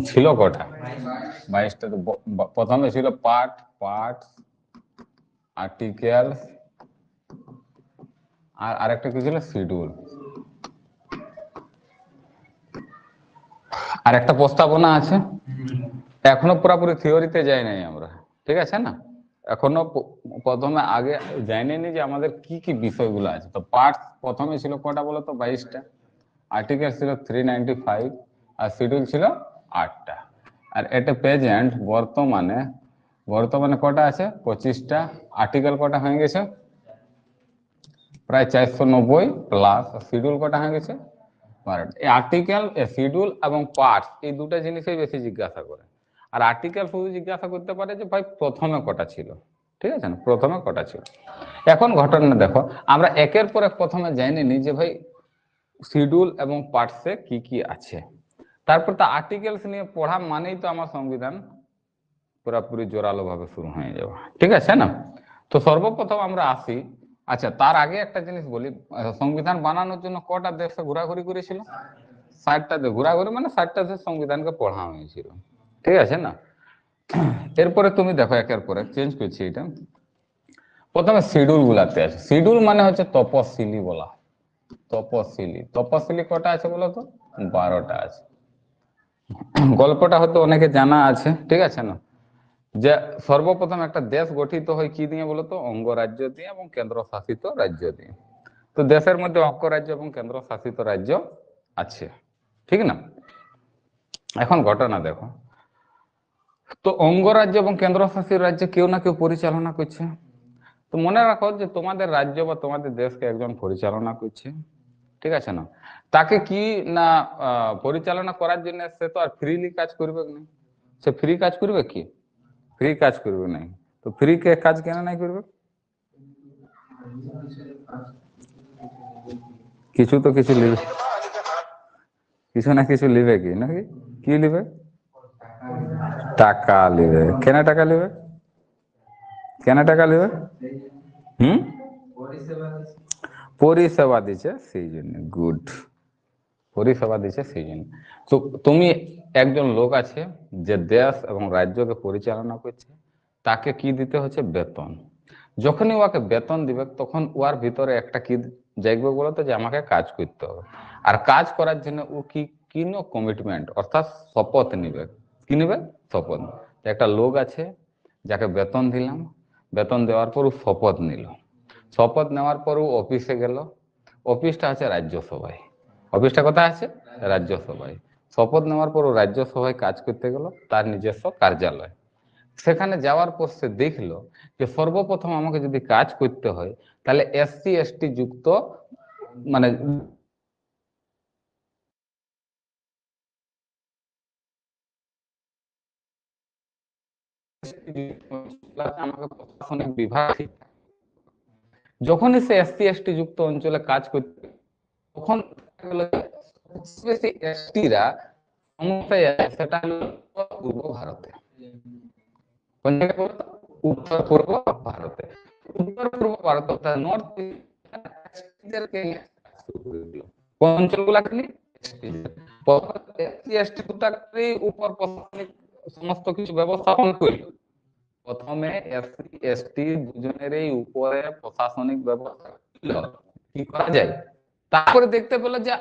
ছিল কটা? 22টা। তো প্রথমে ছিল পার্ট, পার্টস, আর্টিকেলস, আর আরেকটা কি ছিল? শিডিউল। আর একটা প্রস্তাবনা আছে। এখনো পুরোপুরি থিওরিতে যাই নাই আমরা, ঠিক আছে না? এখনো প্রথমে আগে জানিনি যে আমাদের কি কি বিষয়গুলো আছে। তো পার্টস প্রথমে ছিল কটা বলো তো? 22টা। আর্টিকেল ছিল 395, আর শিডিউল ছিল 8টা। আর এটা প্রেজেন্ট বর্তমানে বর্তমানে কটা আছে? 25টা। আর্টিকেল কটা হয়ে গেছে? প্রায় 490 প্লাস। শিডিউল কটা হয়ে গেছে? 12টা। এই আর্টিকেল, শিডিউল এবং পার্টস, এই দুটো জিনিসই বেশি জিজ্ঞাসা করে। আর আর্টিকেল শুধু জিজ্ঞাসা করতে পারে যে ভাই প্রথমে কটা ছিল, ঠিক আছে না? প্রথমে কটা ছিল। এখন ঘটনা দেখো, আমরা একের পর এক প্রথমে জানিনি যে ভাই শিডিউল এবং পার্টসে কি কি আছে। তারপর তো আর্টিকেলস নিয়ে পড়া মানেই তো আমার সংবিধান পুরোপুরি জোরালো ভাবে শুরু হয়ে যাওয়া, ঠিক আছে না? তো সর্বপ্রথম আমরা আসি। আচ্ছা, তার আগে একটা জিনিস বলি, সংবিধান বানানোর জন্য কটা দেশে ঘোরাঘুরি করেছিল? 60টা দেশ ঘোরাঘুরি, মানে 60টা দেশ সংবিধানকে পড়া হয়েছিল, ঠিক আছে না? এরপরে তুমি দেখো একের পর এক চেঞ্জ করছি এটা। প্রথমে শিডিউল গুলাতে আছে। শিডিউল মানে হচ্ছে তপশিলি বলা হয়। তপশিলি, তপশিলি কটা আছে বলো তো? 12টা আছে। গল্পটা হয়তো অনেকে জানা আছে, ঠিক আছে না? যে সর্বপ্রথম একটা দেশ গঠিত হয় কি দিয়ে বলতো? অঙ্গরাজ্য দিয়ে এবং কেন্দ্র শাসিত রাজ্য দিয়ে। তো দেশের মধ্যে অঙ্গরাজ্য এবং কেন্দ্র শাসিত রাজ্য আছে, ঠিক না? এখন ঘটনা দেখো, তো অঙ্গরাজ্য এবং কেন্দ্র শাসিত রাজ্যে কেউ না কেউ পরিচালনা করছে। তো মনে রাখো যে তোমাদের রাজ্য বা তোমাদের দেশকে একজন পরিচালনা করছে, ঠিক আছে না? তাকে কি না পরিচালনা করার জন্য সে তো আর ফ্রিলি কাজ করবে না। সে ফ্রি কাজ করবে কি? ফ্রি কাজ করবে নাই। তো ফ্রি কে কাজ কেন নাই করবে? কিছু তো কিছু লিবে, কিছু না কিছু লিবে কি নাকি? কি লিবে? টাকা লিবে। কেন টাকা লিবে? কেন টাকা লিবে? হুম, পরিষেবা দিচ্ছে সেই জন্য। গুড, পরিষেবা দিচ্ছে সেই জন্য। তো তুমি একজন লোক আছে যে দেশ এবং রাজ্যকে পরিচালনা করছে, তাকে কি দিতে হচ্ছে? বেতন। যখনই ওকে বেতন দিবে তখন ওর ভিতরে একটা কি জাগবে বলতো? যে আমাকে কাজ করতে হবে। আর কাজ করার জন্য ও কি কিনো কমিটমেন্ট, অর্থাৎ শপথ নিবে। কি নিবে? শপথ। একটা লোক আছে যাকে বেতন দিলাম, বেতন দেওয়ার পর ও শপথ নিল। শপথ নেওয়ার পর ও অফিসে গেল। অফিসটা আছে রাজ্যসভায়। অফিসটা কোথায় আছে? রাজ্যসভায়। শপথ নেওয়ার পর ও রাজ্যসভায় কাজ করতে গেল, তার নিজস্ব কার্যালয়। সেখানে যাওয়ার পর সে দেখলো যে সর্বপ্রথম আমাকে যদি কাজ করতে হয় তাহলে এসসি এসটি যুক্ত, মানে আমাকে প্রশাসনিক বিভাগ, যখনই সে এসসি এসটি যুক্ত অঞ্চলে কাজ করতে, তখন এসটিরা সমস্যায় আছে, সেটা হলো পূর্ব ভারতে। কোন জায়গায় বলতো? উত্তর পূর্ব ভারতে। উত্তর পূর্ব ভারত অর্থাৎ নর্থ ইস্টদেরকে শুরু করে দিল। কোন অঞ্চলগুলাকে নিয়ে? এসসি এসটি উপর প্রশাসনিক সমস্ত কিছু ব্যবস্থাপন করলো। প্রথমে এসসি এসটি দুজনেরই উপরে প্রশাসনিক ব্যবস্থা ছিল। কি করা যায়? তারপরে দেখতে পেল যে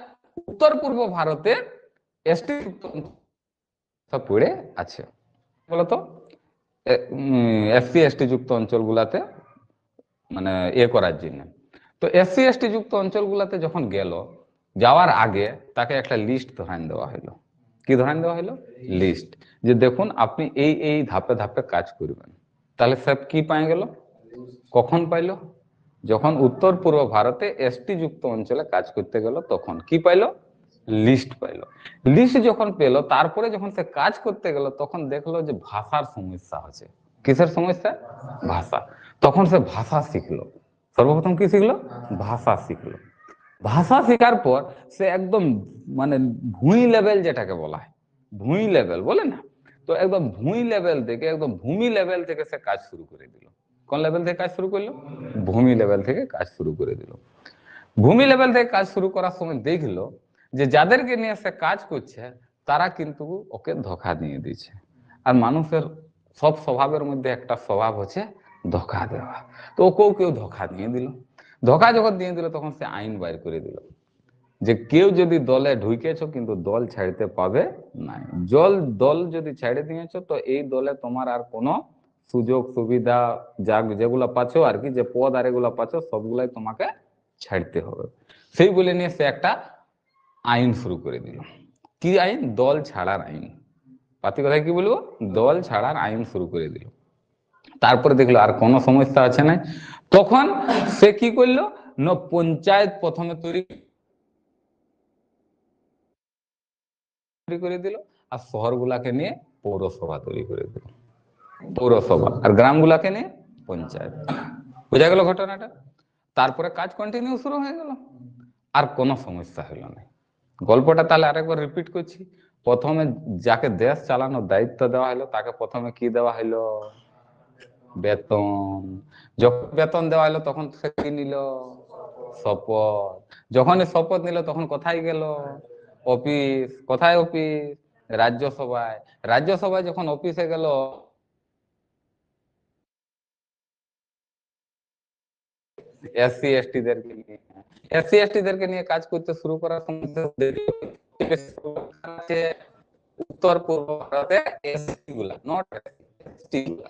উত্তর পূর্ব ভারতে এসটি সব পড়ে আছে বলতো, এসসি এসটি যুক্ত অঞ্চলগুলাতে, মানে করার জন্য। তো এসসি এসটি যুক্ত অঞ্চলগুলাতে যখন গেল, যাওয়ার আগে তাকে একটা লিস্ট ধরান দেওয়া হলো। কি ধরান দেওয়া হলো? লিস্ট। যে দেখুন আপনি এই এই ধাপে ধাপে কাজ করবেন। তাহলে সব কি পাই গেল? কখন পাইলো? যখন উত্তর পূর্ব ভারতে এসটি যুক্ত অঞ্চলে কাজ করতে গেল তখন কি পাইলো? লিস্ট পাইলো। লিস্ট যখন পেলো, তারপরে যখন সে কাজ করতে গেল তখন দেখলো যে ভাষার সমস্যা আছে। কিসের সমস্যা? ভাষা। তখন সে ভাষা শিখলো। সর্বপ্রথম কি শিখলো? ভাষা শিখলো। ভাষা শেখার পর সে একদম, মানে ভুঁই লেভেল যেটাকে বলা হয়, ভুঁই লেভেল বলে না, তো একদম ভুঁই লেভেল থেকে, একদম ভূমি লেভেল থেকে সে কাজ শুরু করে দিল। কোন লেভেল থেকে কাজ শুরু করলো? ভূমি লেভেল থেকে কাজ শুরু করে দিল। ভূমি লেভেল থেকে কাজ শুরু করার সময় দেখলো যে যাদেরকে নিয়ে সে কাজ করছে তারা কিন্তু ওকে ধোকা দিয়ে দিচ্ছে। আর মানুষের সব স্বভাবের মধ্যে একটা স্বভাব হচ্ছে ধোকা দেওয়া। তো ওকেও কেউ ধোকা দিয়ে দিল। ধোকা যখন দিয়ে দিল তখন সে আইন বাইর করে দিল যে কেউ যদি দলে ঢুকেছ কিন্তু দল ছাড়তে পাবে না। দল যদি ছেড়ে দিয়েছ তো এই দলে তোমার আর কোনো সুযোগ সুবিধা যা যেগুলো পাচ্ছ আর কি, যে পদ আর এগুলো পাচ্ছ সবগুলাই তোমাকে ছাড়তে হবে। সেই বলে নিয়ে সে একটা আইন শুরু করে দিল। কি আইন? দল ছাড়ার আইন। পাতি কথায় কি বলবো? দল ছাড়ার আইন শুরু করে দিল। তারপরে দেখলো আর কোনো সমস্যা আছে না, তখন সে কি করলো না, পঞ্চায়েত প্রথমে তৈরি করে দিল, আর শহরগুলাকে নিয়ে পৌরসভা তৈরি করে দিল। পৌরসভা আর গ্রামগুলাকে নিয়ে পঞ্চায়েত। বোঝা গেল ঘটনাটা? তারপরে কাজ কন্টিনিউ শুরু হয়ে গেল, আর কোনো সমস্যা হলো না। গল্পটা তাহলে আরেকবার রিপিট করছি। প্রথমে যাকে দেশ চালানোর দায়িত্ব দেওয়া হলো তাকে প্রথমে কি দেওয়া হলো? বেতন। যখন বেতন দেওয়া হলো তখন সে কি নিল? শপথ। যখনই শপথ নিল তখন কোথায় গেল? অফিস। কোথায় অফিস? রাজ্যসভায়। রাজ্যসভায় যখন অফিসে গেল, এসসি এসটি দেরকে নিয়ে, এসসি এসটি দেরকে নিয়ে কাজ করতে শুরু করার সময় উত্তর পূর্ব ভারতে এসটি গুলা, নট এসটি গুলা,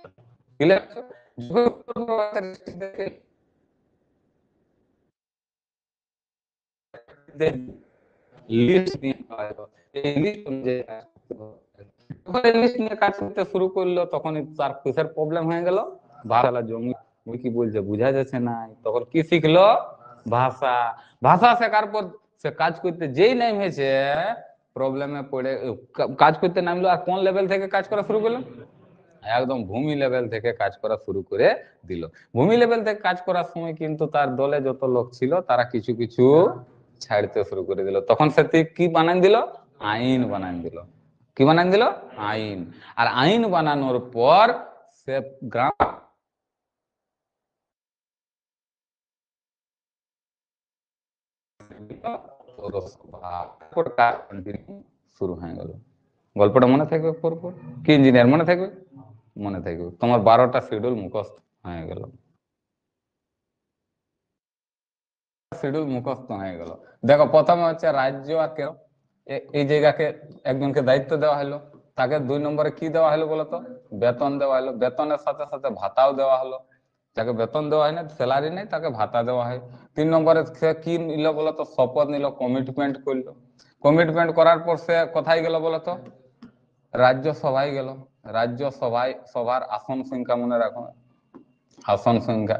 লিস্ট নিয়ে কাজ করতে শুরু করলো, তখন তার কিসের প্রবলেম হয়ে গেল? ভাষা জমি কি বলছে বুঝা যাচ্ছে না। তখন কি শিখলো? ভাষা। ভাষা শেখার পর সে কাজ করতে যেই নাম হয়েছে প্রবলেমে পড়ে কাজ করতে নামলো। আর কোন লেভেল থেকে কাজ করা শুরু করলো? একদম ভূমি লেভেল থেকে কাজ করা শুরু করে দিল। ভূমি লেভেল থেকে কাজ করার সময় কিন্তু তার দলে যত লোক ছিল তারা কিছু কিছু ছাড়তে শুরু করে দিল। তখন সে কি বানান দিল? আইন বানান দিল। কি বানান দিল? আইন। আর আইন বানানোর পর সে গ্রাম শুরু হয়ে গেল। গল্পটা মনে থাকবে? পরপর কি ইঞ্জিনিয়ার মনে থাকবে? মনে থাকবে। তোমার 12টা শিডিউল মুখস্থ হয়ে গেল। শিডিউল মুখস্থ হয়ে গেল। দেখো প্রথমে হচ্ছে রাজ্য আর কেন্দ্র, এই জায়গাকে একজনকে দায়িত্ব দেওয়া হলো। তাকে 2 নম্বরে কি দেওয়া হলো বলতো? বেতন দেওয়া হলো। বেতনের সাথে সাথে ভাতাও দেওয়া হলো। যাকে বেতন দেওয়া হয় না, স্যালারি নেই, তাকে ভাতা দেওয়া হয়। 3 নম্বরে সে কি নিল বলতো? শপথ নিল, কমিটমেন্ট করলো। কমিটমেন্ট করার পর সে কোথায় গেল বলতো? রাজ্যসভায় গেল। রাজ্যসভায় সভার আসন সংখ্যা মনে রাখো, আসন সংখ্যা।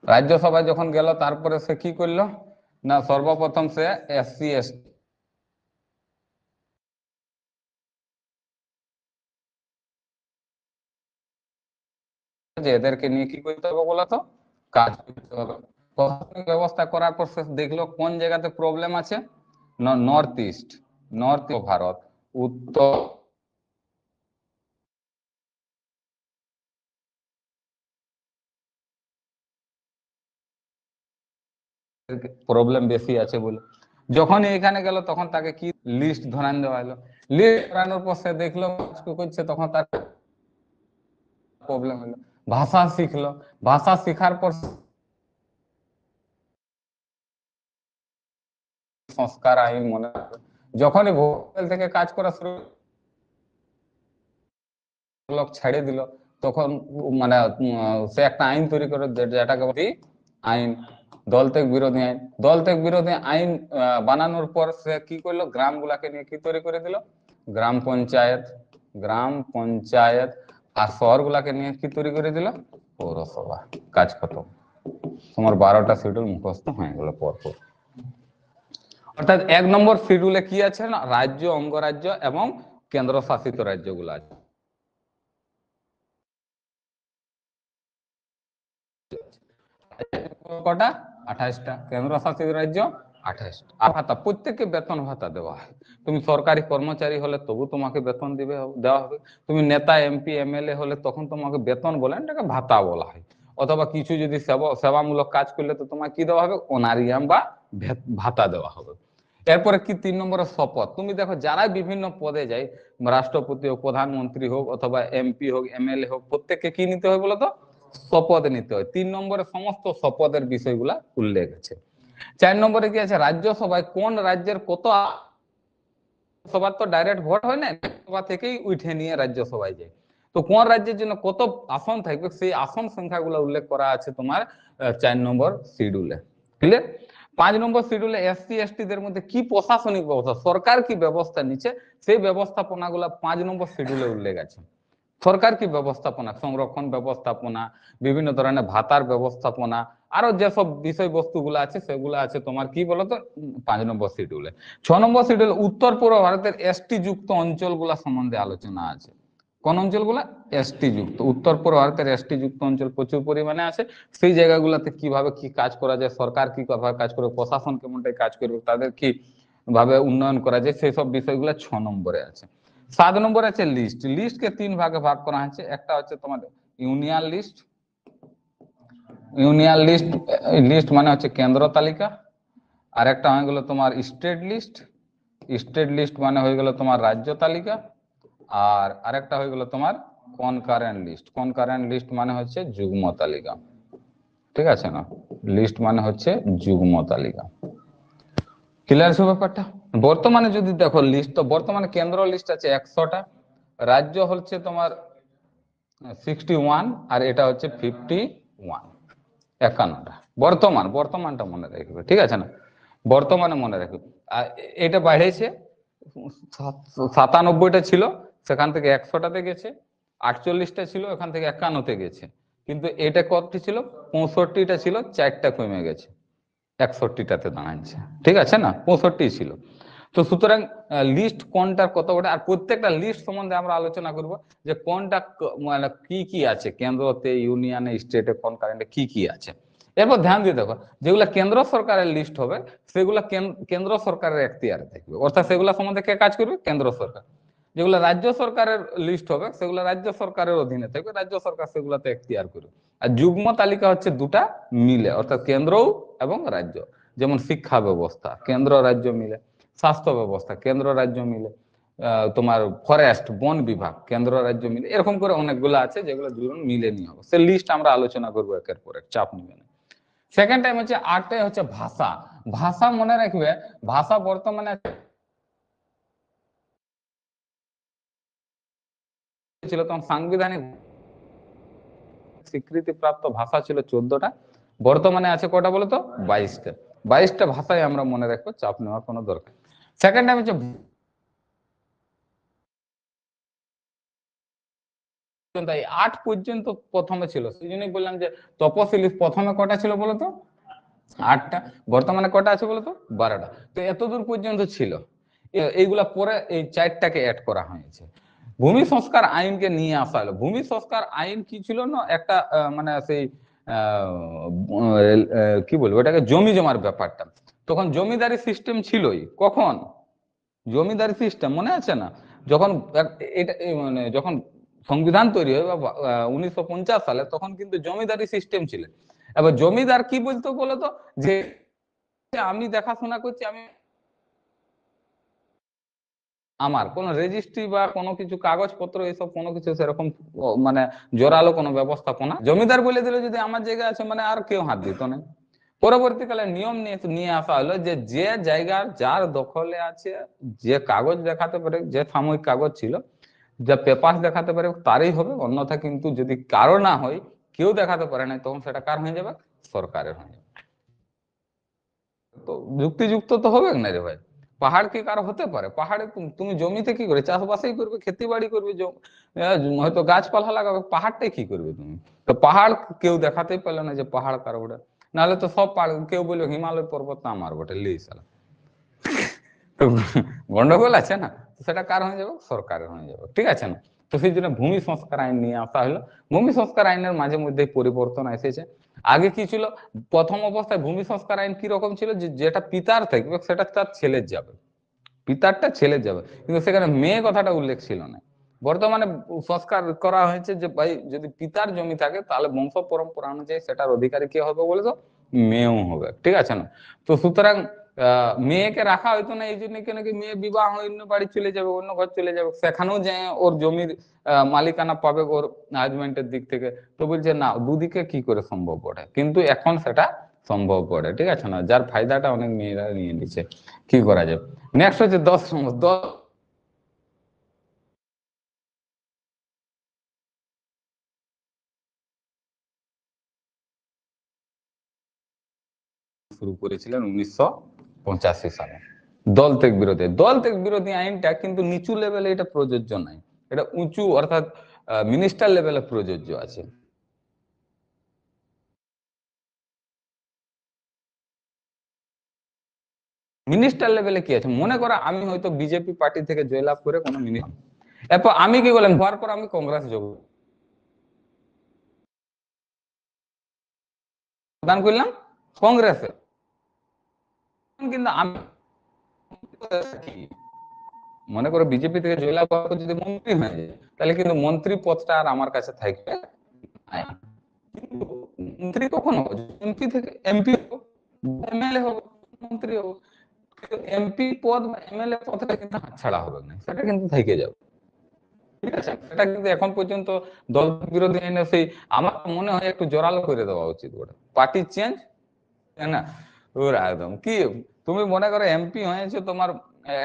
রাজ্যসভায় যখন গেল তারপরে সে কি করলো না, সর্বপ্রথম সে এসসি এসটি যে এদেরকে নিয়ে কি করতে হবে বলতো? কাজ করতে হবে। প্রশাসনিক ব্যবস্থা করার পর সে দেখলো কোন জায়গাতে প্রবলেম আছে। নর্থ ইস্ট, নর্থ ভারত, উত্তর প্রবলেম বেশি আছে বলে যখন এখানে গেল তখন তাকে কি লিস্ট ধরান দেওয়া হলো। লিস্ট ধরানোর পর সে দেখলো করছে, তখন তার প্রবলেম হলো। ভাষা শিখলো। ভাষা শিখার পর সংস্কার আইন মনে রাখবে। যখনই ভূগোল থেকে কাজ করা শুরু লোক ছেড়ে দিল, তখন মানে সে একটা আইন তৈরি করে যেটাকে বলি আইন দল ত্যাগ বিরোধী আইন। দল ত্যাগ বিরোধী আইন বানানোর পর সে কি করলো? গ্রামগুলাকে নিয়ে কি তৈরি করে দিল? গ্রাম পঞ্চায়েত। গ্রাম পঞ্চায়েত। আর শহরগুলাকে নিয়ে কি তৈরি করে দিল? পৌরসভা। কাজ খতম। তোমার 12টা শিডিউল মুখস্থ হয়ে গেল পরপর। অর্থাৎ 1 নম্বর শিডিউলে কি আছে না, রাজ্য, অঙ্গরাজ্য এবং কেন্দ্রশাসিত রাজ্যগুলো আছে। কটা? 28টা। কেন্দ্রশাসিত রাজ্য 28টা। আর ভাতা, প্রত্যেককে বেতন ভাতা দেওয়া হয়। তুমি সরকারি কর্মচারী হলে তবু তোমাকে বেতন দেওয়া হবে। তুমি নেতা, এমপি, এমএলএ হলে তখন তোমাকে বেতন বলে এটাকে ভাতা বলা হয়। অথবা কিছু যদি সেবামূলক কাজ করলে তো তোমাকে কি দেওয়া হবে? অনারিয়াম বা ভাতা দেওয়া হবে। এরপরে কি 3 নম্বরে শপথ। তুমি দেখো যারাই বিভিন্ন পদে যায়, রাষ্ট্রপতি হোক, প্রধানমন্ত্রী হোক, অথবা এমপি হোক, এমএলএ হোক, প্রত্যেককে কি নিতে হয় বলতো? শপথ নিতে হয়। 3 নম্বরে সমস্ত শপথের বিষয়গুলা উল্লেখ আছে। 4 নম্বরে কি আছে? রাজ্যসভায় কোন রাজ্যের কত, সবার তো ডাইরেক্ট ভোট হয় না, সভা থেকেই উঠে নিয়ে রাজ্যসভায় যায়। তো কোন রাজ্যের জন্য কত আসন থাকবে সেই আসন সংখ্যাগুলো উল্লেখ করা আছে তোমার 4 নম্বর শিডিউলে। ক্লিয়ার? 5 নম্বর শিডিউলে এসসি এসটি দের মধ্যে কি প্রশাসনিক ব্যবস্থা, সরকার কি ব্যবস্থা নিচ্ছে, সেই ব্যবস্থাপনাগুলো 5 নম্বর শিডিউলে উল্লেখ আছে। সরকার কি ব্যবস্থাপনা, সংরক্ষণ ব্যবস্থাপনা, বিভিন্ন ধরনের ভাতার ব্যবস্থাপনা, আরো যেসব বিষয়বস্তুগুলো আছে সেগুলো আছে তোমার কি বলতো 5 নম্বর শিডিউলে। 6 নম্বর শিডিউল উত্তর পূর্ব ভারতের এসটি যুক্ত অঞ্চলগুলা সম্বন্ধে আলোচনা আছে। কোন অঞ্চলগুলা? এসটি যুক্ত। উত্তর পূর্ব ভারতের এসটি যুক্ত অঞ্চল প্রচুর পরিমাণে আছে। সেই জায়গাগুলোতে কিভাবে কি কাজ করা যায়, সরকার কি ভাবে কাজ করবে, প্রশাসন কেমনটাই কাজ করবে, তাদের কি ভাবে উন্নয়ন করা যায়, সেই সব বিষয়গুলো 6 নম্বরে আছে। 7 নম্বরে আছে লিস্ট। লিস্টকে 3 ভাগে ভাগ করা হয়েছে। একটা হচ্ছে তোমার union list. Union list, list মানে হচ্ছে কেন্দ্র তালিকা। আর একটা হয়ে গেল তোমার স্টেট লিস্ট। স্টেট লিস্ট মানে হয়ে গেল তোমার রাজ্য তালিকা। আর আরেকটা হয়ে গেল তোমার কনকারেন্ট লিস্ট। কনকারেন্ট লিস্ট মানে হচ্ছে যুগ্ম তালিকা। ঠিক আছে না? লিস্ট মানে হচ্ছে যুগ্ম তালিকা। ক্লিয়ার আছে ব্যাপারটা? বর্তমানে যদি দেখো লিস্ট, তো বর্তমানে কেন্দ্র লিস্ট আছে 100টা, রাজ্য হচ্ছে তোমার 61, আর এটা হচ্ছে 51, 51টা। বর্তমানটা মনে রাখবে, ঠিক আছে না? বর্তমানে মনে রাখবে। আর এটা বাড়েছে, 97টা ছিল, সেখান থেকে 100টাতে গেছে। 48টা ছিল, এখান থেকে 51তে গেছে। কিন্তু এটা কতটি ছিল? 65টা ছিল, 4টা কমে গেছে, 61টাতে দাঁড়াচ্ছে। ঠিক আছে না? 65 ছিল। তো সুতরাং লিস্ট কোনটার কত বড়, আর প্রত্যেকটা লিস্ট সম্বন্ধে আমরা আলোচনা করব যে কোনটা মানে কি কি আছে, কেন্দ্রতে, ইউনিয়নে, স্টেটে, কোন কারেন্টে কি কি আছে। এরপর ধ্যান দিয়ে দেখো, যেগুলা কেন্দ্র সরকারের লিস্ট হবে সেগুলা কেন্দ্র সরকারের এখতিয়ারে থাকবে, অর্থাৎ সেগুলা সম্বন্ধে কে কাজ করবে? কেন্দ্র সরকার। যেগুলো রাজ্য সরকারের লিস্ট হবে সেগুলো রাজ্য সরকারের অধীনে থাকবে, রাজ্য সরকার সেগুলাতে এখতিয়ার করবে। আর যুগ্ম তালিকা হচ্ছে দুটা মিলে, অর্থাৎ কেন্দ্র এবং রাজ্য। যেমন শিক্ষা ব্যবস্থা কেন্দ্র রাজ্য মিলে, স্বাস্থ্য ব্যবস্থা কেন্দ্র রাজ্য মিলে, তোমার ফরেস্ট বন বিভাগ কেন্দ্র রাজ্য মিলে, এরকম করে অনেকগুলো আছে যেগুলো দুজন মিলে নিয়ে হবে। সে লিস্ট আমরা আলোচনা করবো একের পর এক, চাপ নিবে না। সেকেন্ড টাইম হচ্ছে আরেকটাই হচ্ছে ভাষা। ভাষা মনে রাখবে, ভাষা বর্তমানে ছিল তখন সাংবিধানিক স্বীকৃতিপ্রাপ্ত ভাষা ছিল 14টা, বর্তমানে আছে কটা বলতো? 22টা। 22টা ভাষায় আমরা মনে রাখবো, চাপ নেওয়ার কোনো দরকার। সেকেন্ড টাইম হচ্ছে 8 পর্যন্ত প্রথমে ছিল, সেই জন্যই বললাম যে তপশিলি প্রথমে কটা ছিল বলতো? 8টা। বর্তমানে কটা আছে বলতো? 12টা। তো এতদূর পর্যন্ত ছিল। এইগুলা পরে এই 4টাকে অ্যাড করা হয়েছে। ভূমি সংস্কার আইনকে নিয়ে আসা হলো। ভূমি সংস্কার আইন কি ছিল না, একটা মানে সেই কি বলবো এটাকে, জমি জমার ব্যাপারটা। তখন জমিদারি সিস্টেম ছিলই। কখন জমিদারি সিস্টেম মনে আছে না? যখন এটা মানে যখন সংবিধান তৈরি হয় বা 1950 সালে, তখন কিন্তু জমিদারি সিস্টেম ছিল। এবার জমিদার কি বলতো বলতো, যে আমি দেখাশোনা করছি, আমি আমার কোন রেজিস্ট্রি বা কোনো কিছু কাগজপত্র এসব কোনো কিছু সেরকম মানে জোরালো কোনো ব্যবস্থাপনা, জমিদার বলে দিল যদি আমার জায়গা আছে, মানে আর কেউ হাত দিত না। পরবর্তীকালে নিয়ম নিয়ে আসা হলো যে যে জায়গার যার দখলে আছে, যে কাগজ দেখাতে পারে, যে সাময়িক কাগজ ছিল, যে পেপার দেখাতে পারে তারই হবে, অন্যথা কিন্তু যদি কারো না হয়, কেউ দেখাতে পারে না, তখন সেটা কার হয়ে যাবে? সরকারের হয়ে যাবে। তো যুক্তিযুক্ত তো হবে না রে ভাই। পাহাড় কি কারো হতে পারে? পাহাড়ে তুমি জমিতে কি করে চাষবাসই করবে, খেতে বাড়ি করবে, হয়তো গাছপালা লাগাবে, পাহাড়টাই কি করবে তুমি? তো পাহাড় কেউ দেখাতেই পেলে না যে পাহাড় কারো ওটা। নাহলে তো সব পাহাড় কেউ বললো হিমালয় পর্বত না আমার বটে, লি সালা। তো গন্ডগোল আছে না? সেটা কার হয়ে যাবে? সরকারের হয়ে যাবে। ঠিক আছে না? তো সেই জন্য ভূমি সংস্কার আইন নিয়ে আসা হলো। ভূমি সংস্কার আইনের মাঝে মধ্যে পরিবর্তন এসেছে। আগে কি ছিল? প্রথম অবস্থায় ভূমি সংস্কার আইন কি রকম ছিল, যে যেটা পিতার থাকবে সেটা তার ছেলের যাবে, পিতারটা ছেলের যাবে, কিন্তু সেখানে মেয়ে কথাটা উল্লেখ ছিল না। বর্তমানে সংস্কার করা হয়েছে যে ভাই যদি পিতার জমি থাকে তাহলে বংশ পরম্পরা অনুযায়ী সেটার অধিকারী কে হবে বলে তো? মেয়েও হবে। ঠিক আছে না? তো সুতরাং মেয়েকে রাখা হইতো না এই জন্য কেন কি মেয়ে বিবাহ অন্য বাড়ি চলে যাবে, অন্য ঘর চলে যাবে, সেখানেও যে ওর জমির মালিকানা পাবে ওর হাজবেন্ডের দিক থেকে। তো বলছে না, দুদিকে কি করে সম্ভব পড়ে, কিন্তু এখন সেটা সম্ভব পড়ে, ঠিক আছে না, যার ফায়দাটা অনেক মেয়েরা নিয়ে নিচ্ছে। কি করা যাবে? নেক্সট হচ্ছে 10 10 শুরু করেছিলেন 1985 সালে। দল ত্যাগ বিরোধী, দল ত্যাগ বিরোধী আইনটা কিন্তু নিচু লেভেলে এটা প্রযোজ্য নাই, এটা উঁচু অর্থাৎ মিনিস্টার লেভেলে প্রযোজ্য আছে। মিনিস্টার লেভেলে কি আছে, মনে করো আমি হয়তো বিজেপি পার্টি থেকে জয়লাভ করে কোনো মিনিস্টার, এরপর আমি কি বললাম হওয়ার পর আমি কংগ্রেস যোগদান করলাম কংগ্রেসে, কিন্তু আমি মনে করো বিজেপি থেকে জয়লাভ করার পর যদি মন্ত্রী হয়ে যায়, তাহলে কিন্তু মন্ত্রী পদটা আর আমার কাছে থাকবে না। কিন্তু মন্ত্রী কখন হবে, এমপি থেকে এমপি হবো, এমএলএ হবো, মন্ত্রী হবো, এমপি পদ বা এমএলএ পদটা কিন্তু হাতছাড়া হবে না, সেটা কিন্তু থেকে যাবে। ঠিক আছে, সেটা কিন্তু এখন পর্যন্ত দল বিরোধী আইনে সেই আমার মনে হয় একটু জোরালো করে দেওয়া উচিত, ওটা পার্টি চেঞ্জ, তাই না? ওরা একদম কি, তুমি মনে করো এমপি হয়েছে তোমার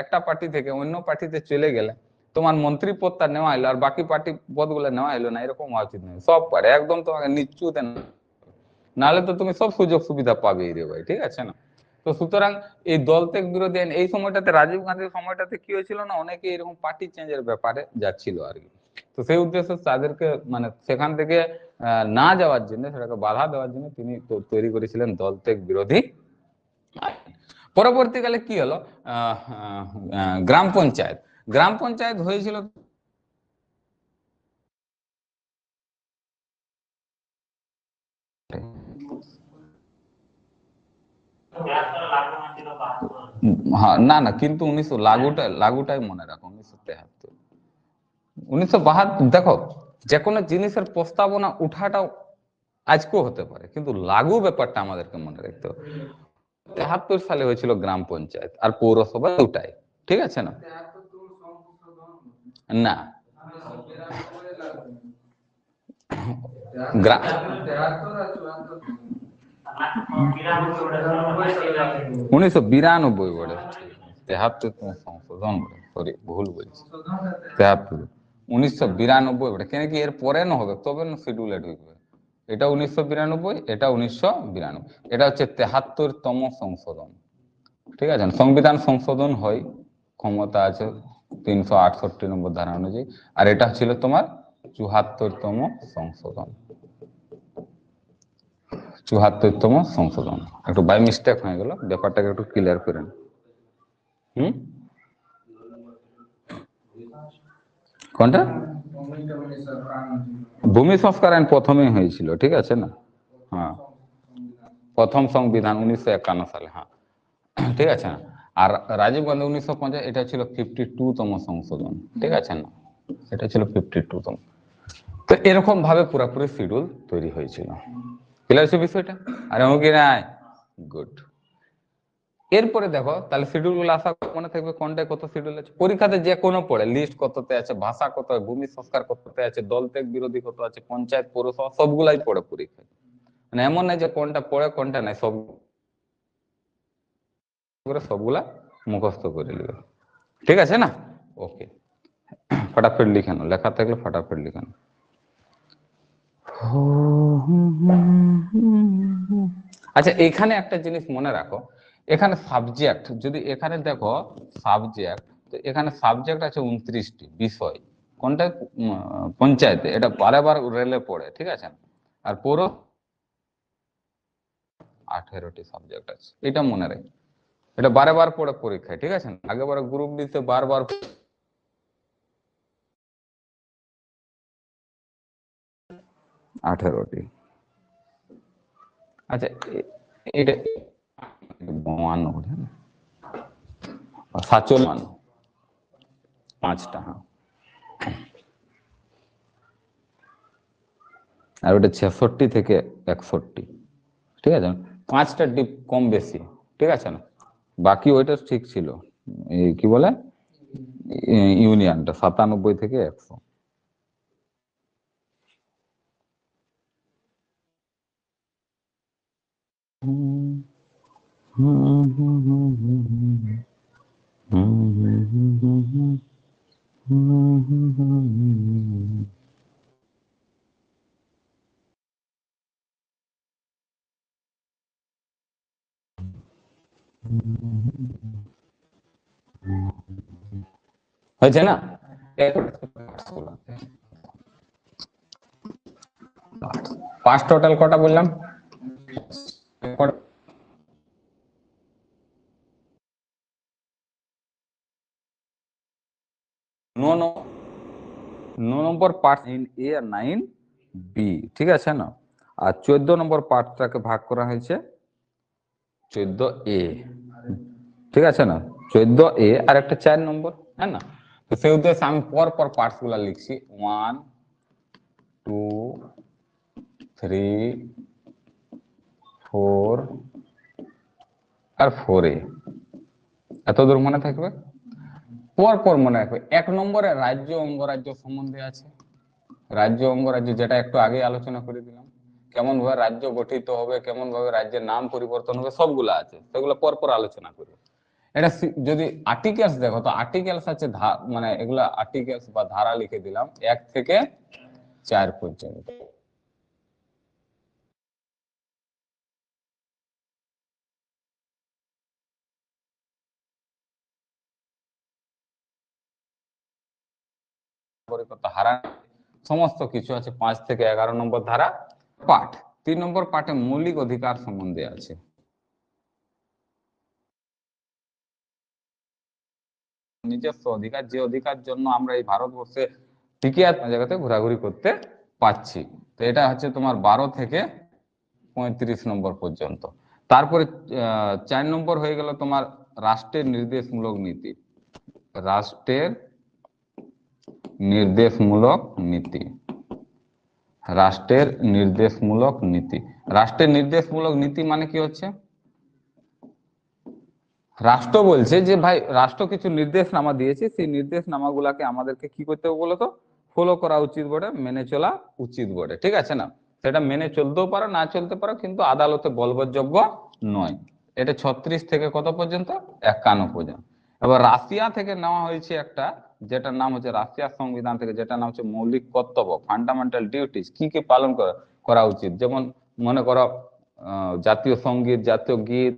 একটা পার্টি থেকে অন্য পার্টিতে চলে গেলে, তোমার মন্ত্রী পদটা নেওয়া হলো আর বাকি পার্টি পদগুলো নেওয়া হলো না, এরকম হওয়া উচিত নয়। সব পারে একদম তোমাকে নিচুতে, নাহলে তো তুমি সব সুযোগ সুবিধা পাবেই রে ভাই, ঠিক আছে না? তো সুতরাং এই দল ত্যাগ বিরোধী আইন এই সময়টাতে, রাজীব গান্ধীর সময়টাতে কি হয়েছিল না, অনেকে এরকম পার্টি চেঞ্জের ব্যাপারে যাচ্ছিল আর কি। তো সেই উদ্দেশ্যে তাদেরকে মানে সেখান থেকে না যাওয়ার জন্য, সেটাকে বাধা দেওয়ার জন্য তিনি তৈরি করেছিলেন দল ত্যাগ বিরোধী আইন। পরবর্তীকালে কি হলো, গ্রাম পঞ্চায়েত, গ্রাম পঞ্চায়েত হয়েছিল হ্যাঁ, না না, কিন্তু 1900 লাগুটাই মনে রাখো, 1973, 1972। দেখো, যে কোনো জিনিসের প্রস্তাবনা উঠাটাও আজকেও হতে পারে, কিন্তু লাগু ব্যাপারটা আমাদেরকে মনে রাখতে হবে। 73 সালে হয়েছিল গ্রাম পঞ্চায়েত আর পৌরসভা দুটাই, ঠিক আছে না? না, গ্রা- 1992 বলে, 73 সংশোধন বলে, সরি ভুল বলছি, 73, 1992 বলে, কেন কি এর পরে না হবে তবে না শিডিউলে ঢুকবে। এটা 1992, এটা 1992, এটা হচ্ছে 73তম সংশোধন, ঠিক আছে। সংবিধান সংশোধন হয়, ক্ষমতা আছে 368 নম্বর ধারা অনুযায়ী, আর এটা ছিল তোমার 74তম সংশোধন, 74তম সংশোধন। একটু বাই মিস্টেক হয়ে গেল, ব্যাপারটাকে একটু ক্লিয়ার করেন। হুম, কোনটা? ভূমি সংস্কার আইন প্রথমেই হয়েছিল, ঠিক আছে না? হ্যাঁ, প্রথম সংবিধান 1951 সালে, হ্যাঁ, ঠিক আছে না? আর রাজীব গান্ধী 1950, এটা ছিল 52তম সংশোধন, ঠিক আছে না? এটা ছিল 52তম। তো এরকম ভাবে পুরোপুরি শিডিউল তৈরি হয়েছিল। ক্লিয়ার হচ্ছে বিষয়টা? আরে কি নাই? গুড। এরপরে দেখো তাহলে শিডিউল গুলো আশা করি মনে থাকবে, কোনটায় কত শিডিউল আছে, পরীক্ষাতে যে কোনো পড়ে, লিস্ট কততে আছে, ভাষা কত, ভূমি সংস্কার কততে আছে, দল ত্যাগ বিরোধী কত আছে, পঞ্চায়েত পৌরসভা সবগুলাই পড়ে পরীক্ষায়। মানে এমন নাই যে কোনটা পড়ে কোনটা নাই, সব করে সবগুলা মুখস্থ করে নিবে, ঠিক আছে না? ওকে, ফটাফট লিখে নাও, লেখা থাকলে ফটাফট লিখে নাও। আচ্ছা, এখানে একটা জিনিস মনে রাখো, এখানে সাবজেক্ট যদি এখানে দেখো, সাবজেক্ট, তো এখানে সাবজেক্ট আছে 29টি বিষয়, কোনটা? পঞ্চায়েতে, এটা বারবার রেলে পড়ে, ঠিক আছে। আর পৌর 18টি সাবজেক্ট আছে, এটা মনে রাখো, এটা বারবার পড়ে পরীক্ষায়, ঠিক আছে। আগেবার গ্রুপ ডিতে বারবার 18টি। আচ্ছা, এটা 52, 57, 5টা, হ্যাঁ, আর ওটা 66 থেকে 61, ঠিক আছে। 5টা ডিপ কম বেশি, ঠিক আছে না? বাকি ওইটা ঠিক ছিল, কি বলে ইউনিয়নটা 97 থেকে 100। হয়েছে না? 5 টোটাল কটা বললাম? No number part in A আর 9 বি, ঠিক আছে না? আর 14 নম্বর পার্টটাকে ভাগ করা হয়েছে 14 এ, ঠিক আছে না? 14 এ আর একটা 4 নম্বর, হ্যাঁ না? তো সেই উদ্দেশ্যে আমি পর পর পার্টস গুলা লিখছি, 1 2 3 4 আর 4 এ। এত দূর মনে থাকবে? পর পর মনে রাখবে। 1 নম্বরে রাজ্য অঙ্গরাজ্য সম্বন্ধে আছে, রাজ্য অঙ্গরাজ্য যেটা একটু আগে আলোচনা করে দিলাম, কেমন ভাবে রাজ্য গঠিত হবে, কেমন ভাবে রাজ্যের নাম পরিবর্তন হবে, সবগুলো আছে, সেগুলো পর পর আলোচনা করবে। এটা যদি আর্টিকেলস দেখো তো আর্টিকেলস আছে, মানে এগুলা আর্টিকেলস বা ধারা লিখে দিলাম 1 থেকে 4 পর্যন্ত। নাগরিকত্ব হারা সমস্ত কিছু আছে 5 থেকে 11 নম্বর ধারা পাঠ। 3 নম্বর পাঠে মৌলিক অধিকার সম্বন্ধে আছে। নিজস্ব অধিকার, যে অধিকার জন্য আমরা এই ভারতবর্ষে টিকে জায়গাতে ঘোরাঘুরি করতে পাচ্ছি। তো এটা হচ্ছে তোমার 12 থেকে 35 নম্বর পর্যন্ত। তারপরে 4 নম্বর হয়ে গেল তোমার রাষ্ট্রের নির্দেশমূলক নীতি। রাষ্ট্রের নির্দেশমূলক নীতি, রাষ্ট্রের নির্দেশমূলক নীতি। রাষ্ট্রের নির্দেশমূলক নীতি মানে কি হচ্ছে? রাষ্ট্র বলছে যে ভাই রাষ্ট্র কিছু নির্দেশনামা দিয়েছে, সেই নির্দেশনামা গুলাকে আমাদেরকে কি করতে হবে বলতো? ফলো করা উচিত বটে, মেনে চলা উচিত বটে, ঠিক আছে না? সেটা মেনে চলতেও পারো, না চলতে পারো, কিন্তু আদালতে বলবৎযোগ্য নয়। এটা 36 থেকে কত পর্যন্ত? 51 পর্যন্ত। এবার রাশিয়া থেকে নেওয়া হয়েছে একটা, যেটার নাম হচ্ছে রাশিয়ার সংবিধান থেকে, যেটার নাম হচ্ছে মৌলিক কর্তব্য, ফান্ডামেন্টাল ডিউটিস, কি কি পালন করা উচিত। যেমন মনে করো জাতীয় সঙ্গীত, জাতীয় গীত,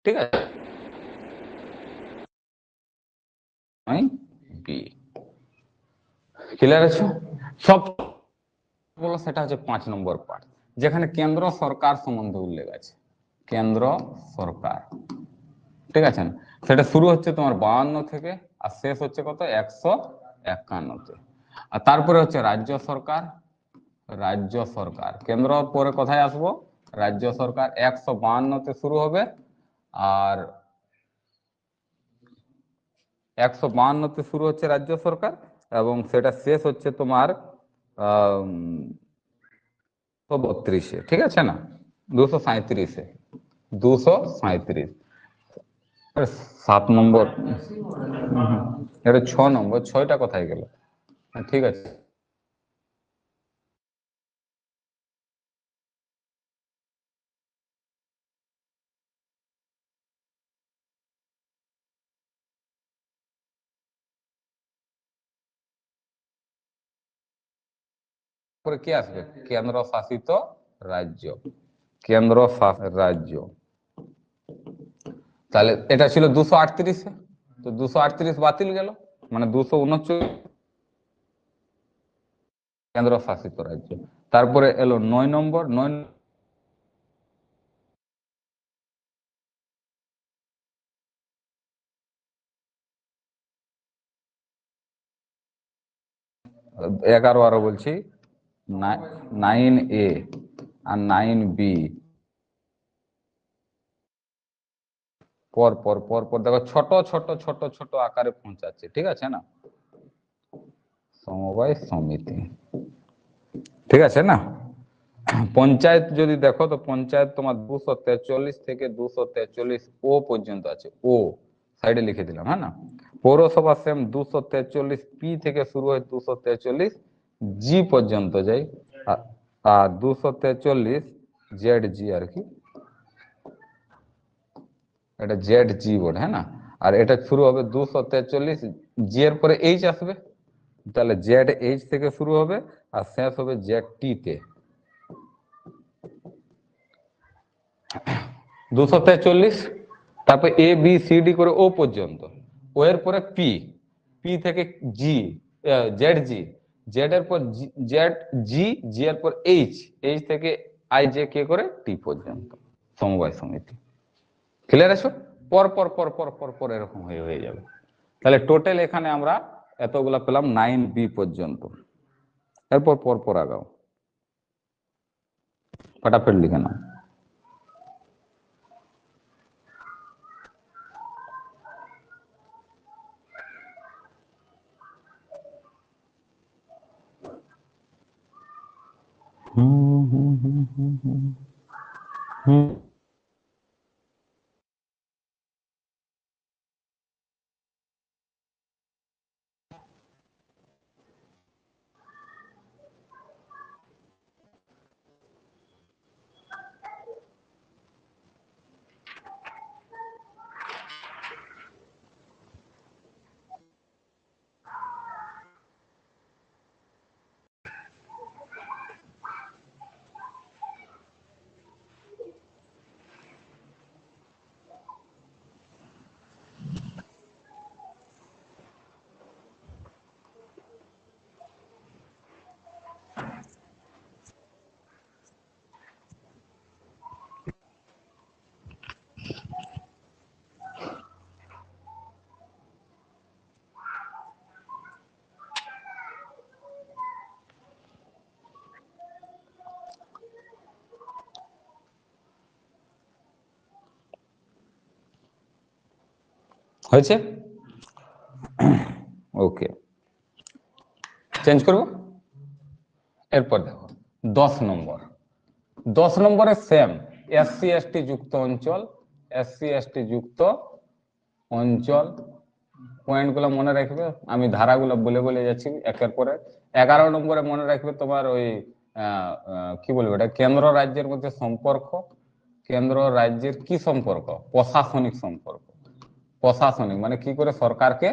ঠিক আছে? ক্লিয়ার আছে সব? বলো সেটা হচ্ছে 5 নম্বর পার্ট, যেখানে কেন্দ্র সরকার সম্বন্ধে উল্লেখ আছে। কেন্দ্র সরকার, ঠিক আছে না? সেটা শুরু হচ্ছে তোমার 52 থেকে আর শেষ হচ্ছে কত? 151-তে। আর তারপরে হচ্ছে রাজ্য সরকার। রাজ্য সরকার, কেন্দ্র পরে কোথায় আসবো? রাজ্য সরকার 152-তে শুরু হবে, আর 152-তে শুরু হচ্ছে রাজ্য সরকার, এবং সেটা শেষ হচ্ছে তোমার 232-এ, ঠিক আছে না? 237-এ, 237। 7 নম্বর, এটা 6 নম্বর, 6টা কোথায় গেল? ঠিক আছে, পরে কি আসবে? কেন্দ্র শাসিত রাজ্য, কেন্দ্র শাসিত রাজ্য। তাহলে এটা ছিল 238-এ, তো 238 বাতিল গেল, মানে 239 কেন্দ্র শাসিত রাজ্য। তারপরে এলো 9 নম্বর, 9 11 12 বলছি, 9A আর 9B পর পর পর পর দেখো ছোট ছোট ছোট ছোট আকারে পৌঁছাচ্ছে, ঠিক আছে না, সমবায় সমিতি, ঠিক আছে না। পঞ্চায়েত যদি দেখো তো পঞ্চায়েত তোমার 243 থেকে 243 ও পর্যন্ত আছে, ও সাইডে লিখে দিলাম, হ্যাঁ না। পৌরসভা সেম 243 পি থেকে শুরু হয় 243 জি পর্যন্ত যাই, আর 243 জেড জি আর কি, এটা জেড জি বোর্ড, হ্যাঁ না। আর এটা শুরু হবে 243 জি এর পরে এইচ আসবে, তাহলে জেড এইচ থেকে শুরু হবে আর শেষ হবে জেড টি তে। 243, তারপর এ বি সি ডি করে ও পর্যন্ত, ও এর পরে পি, পি থেকে জি, জেড জি, জেড এর পর জেড জি, জি এর পর এইচ, এইচ থেকে আই জে কে করে টি পর্যন্ত সমবায় সমিতি। ক্লিয়ার আছো? পর পর পর পর পর পর এরকম হয়ে যাবে। তাহলে টোটাল এখানে আমরা এতগুলা পেলাম 9B পর্যন্ত। এরপর পর পর আগাও, ফটাফট লিখে নাও। হয়েছে? ওকে, চেঞ্জ করবো। এরপর দেখো 10 নম্বর, 10 নম্বরে সেম এসসি এসটি যুক্ত অঞ্চল, এসসি এসটি যুক্ত অঞ্চল, পয়েন্ট গুলো মনে রাখবে, আমি ধারাগুলো বলে বলে যাচ্ছি একের পরে। 11 নম্বরে মনে রাখবে তোমার ওই কি বলবো এটা, কেন্দ্র রাজ্যের মধ্যে সম্পর্ক, কেন্দ্র রাজ্যের কি সম্পর্ক, প্রশাসনিক সম্পর্ক, প্রশাসনিক মানে কি করে সরকারকে,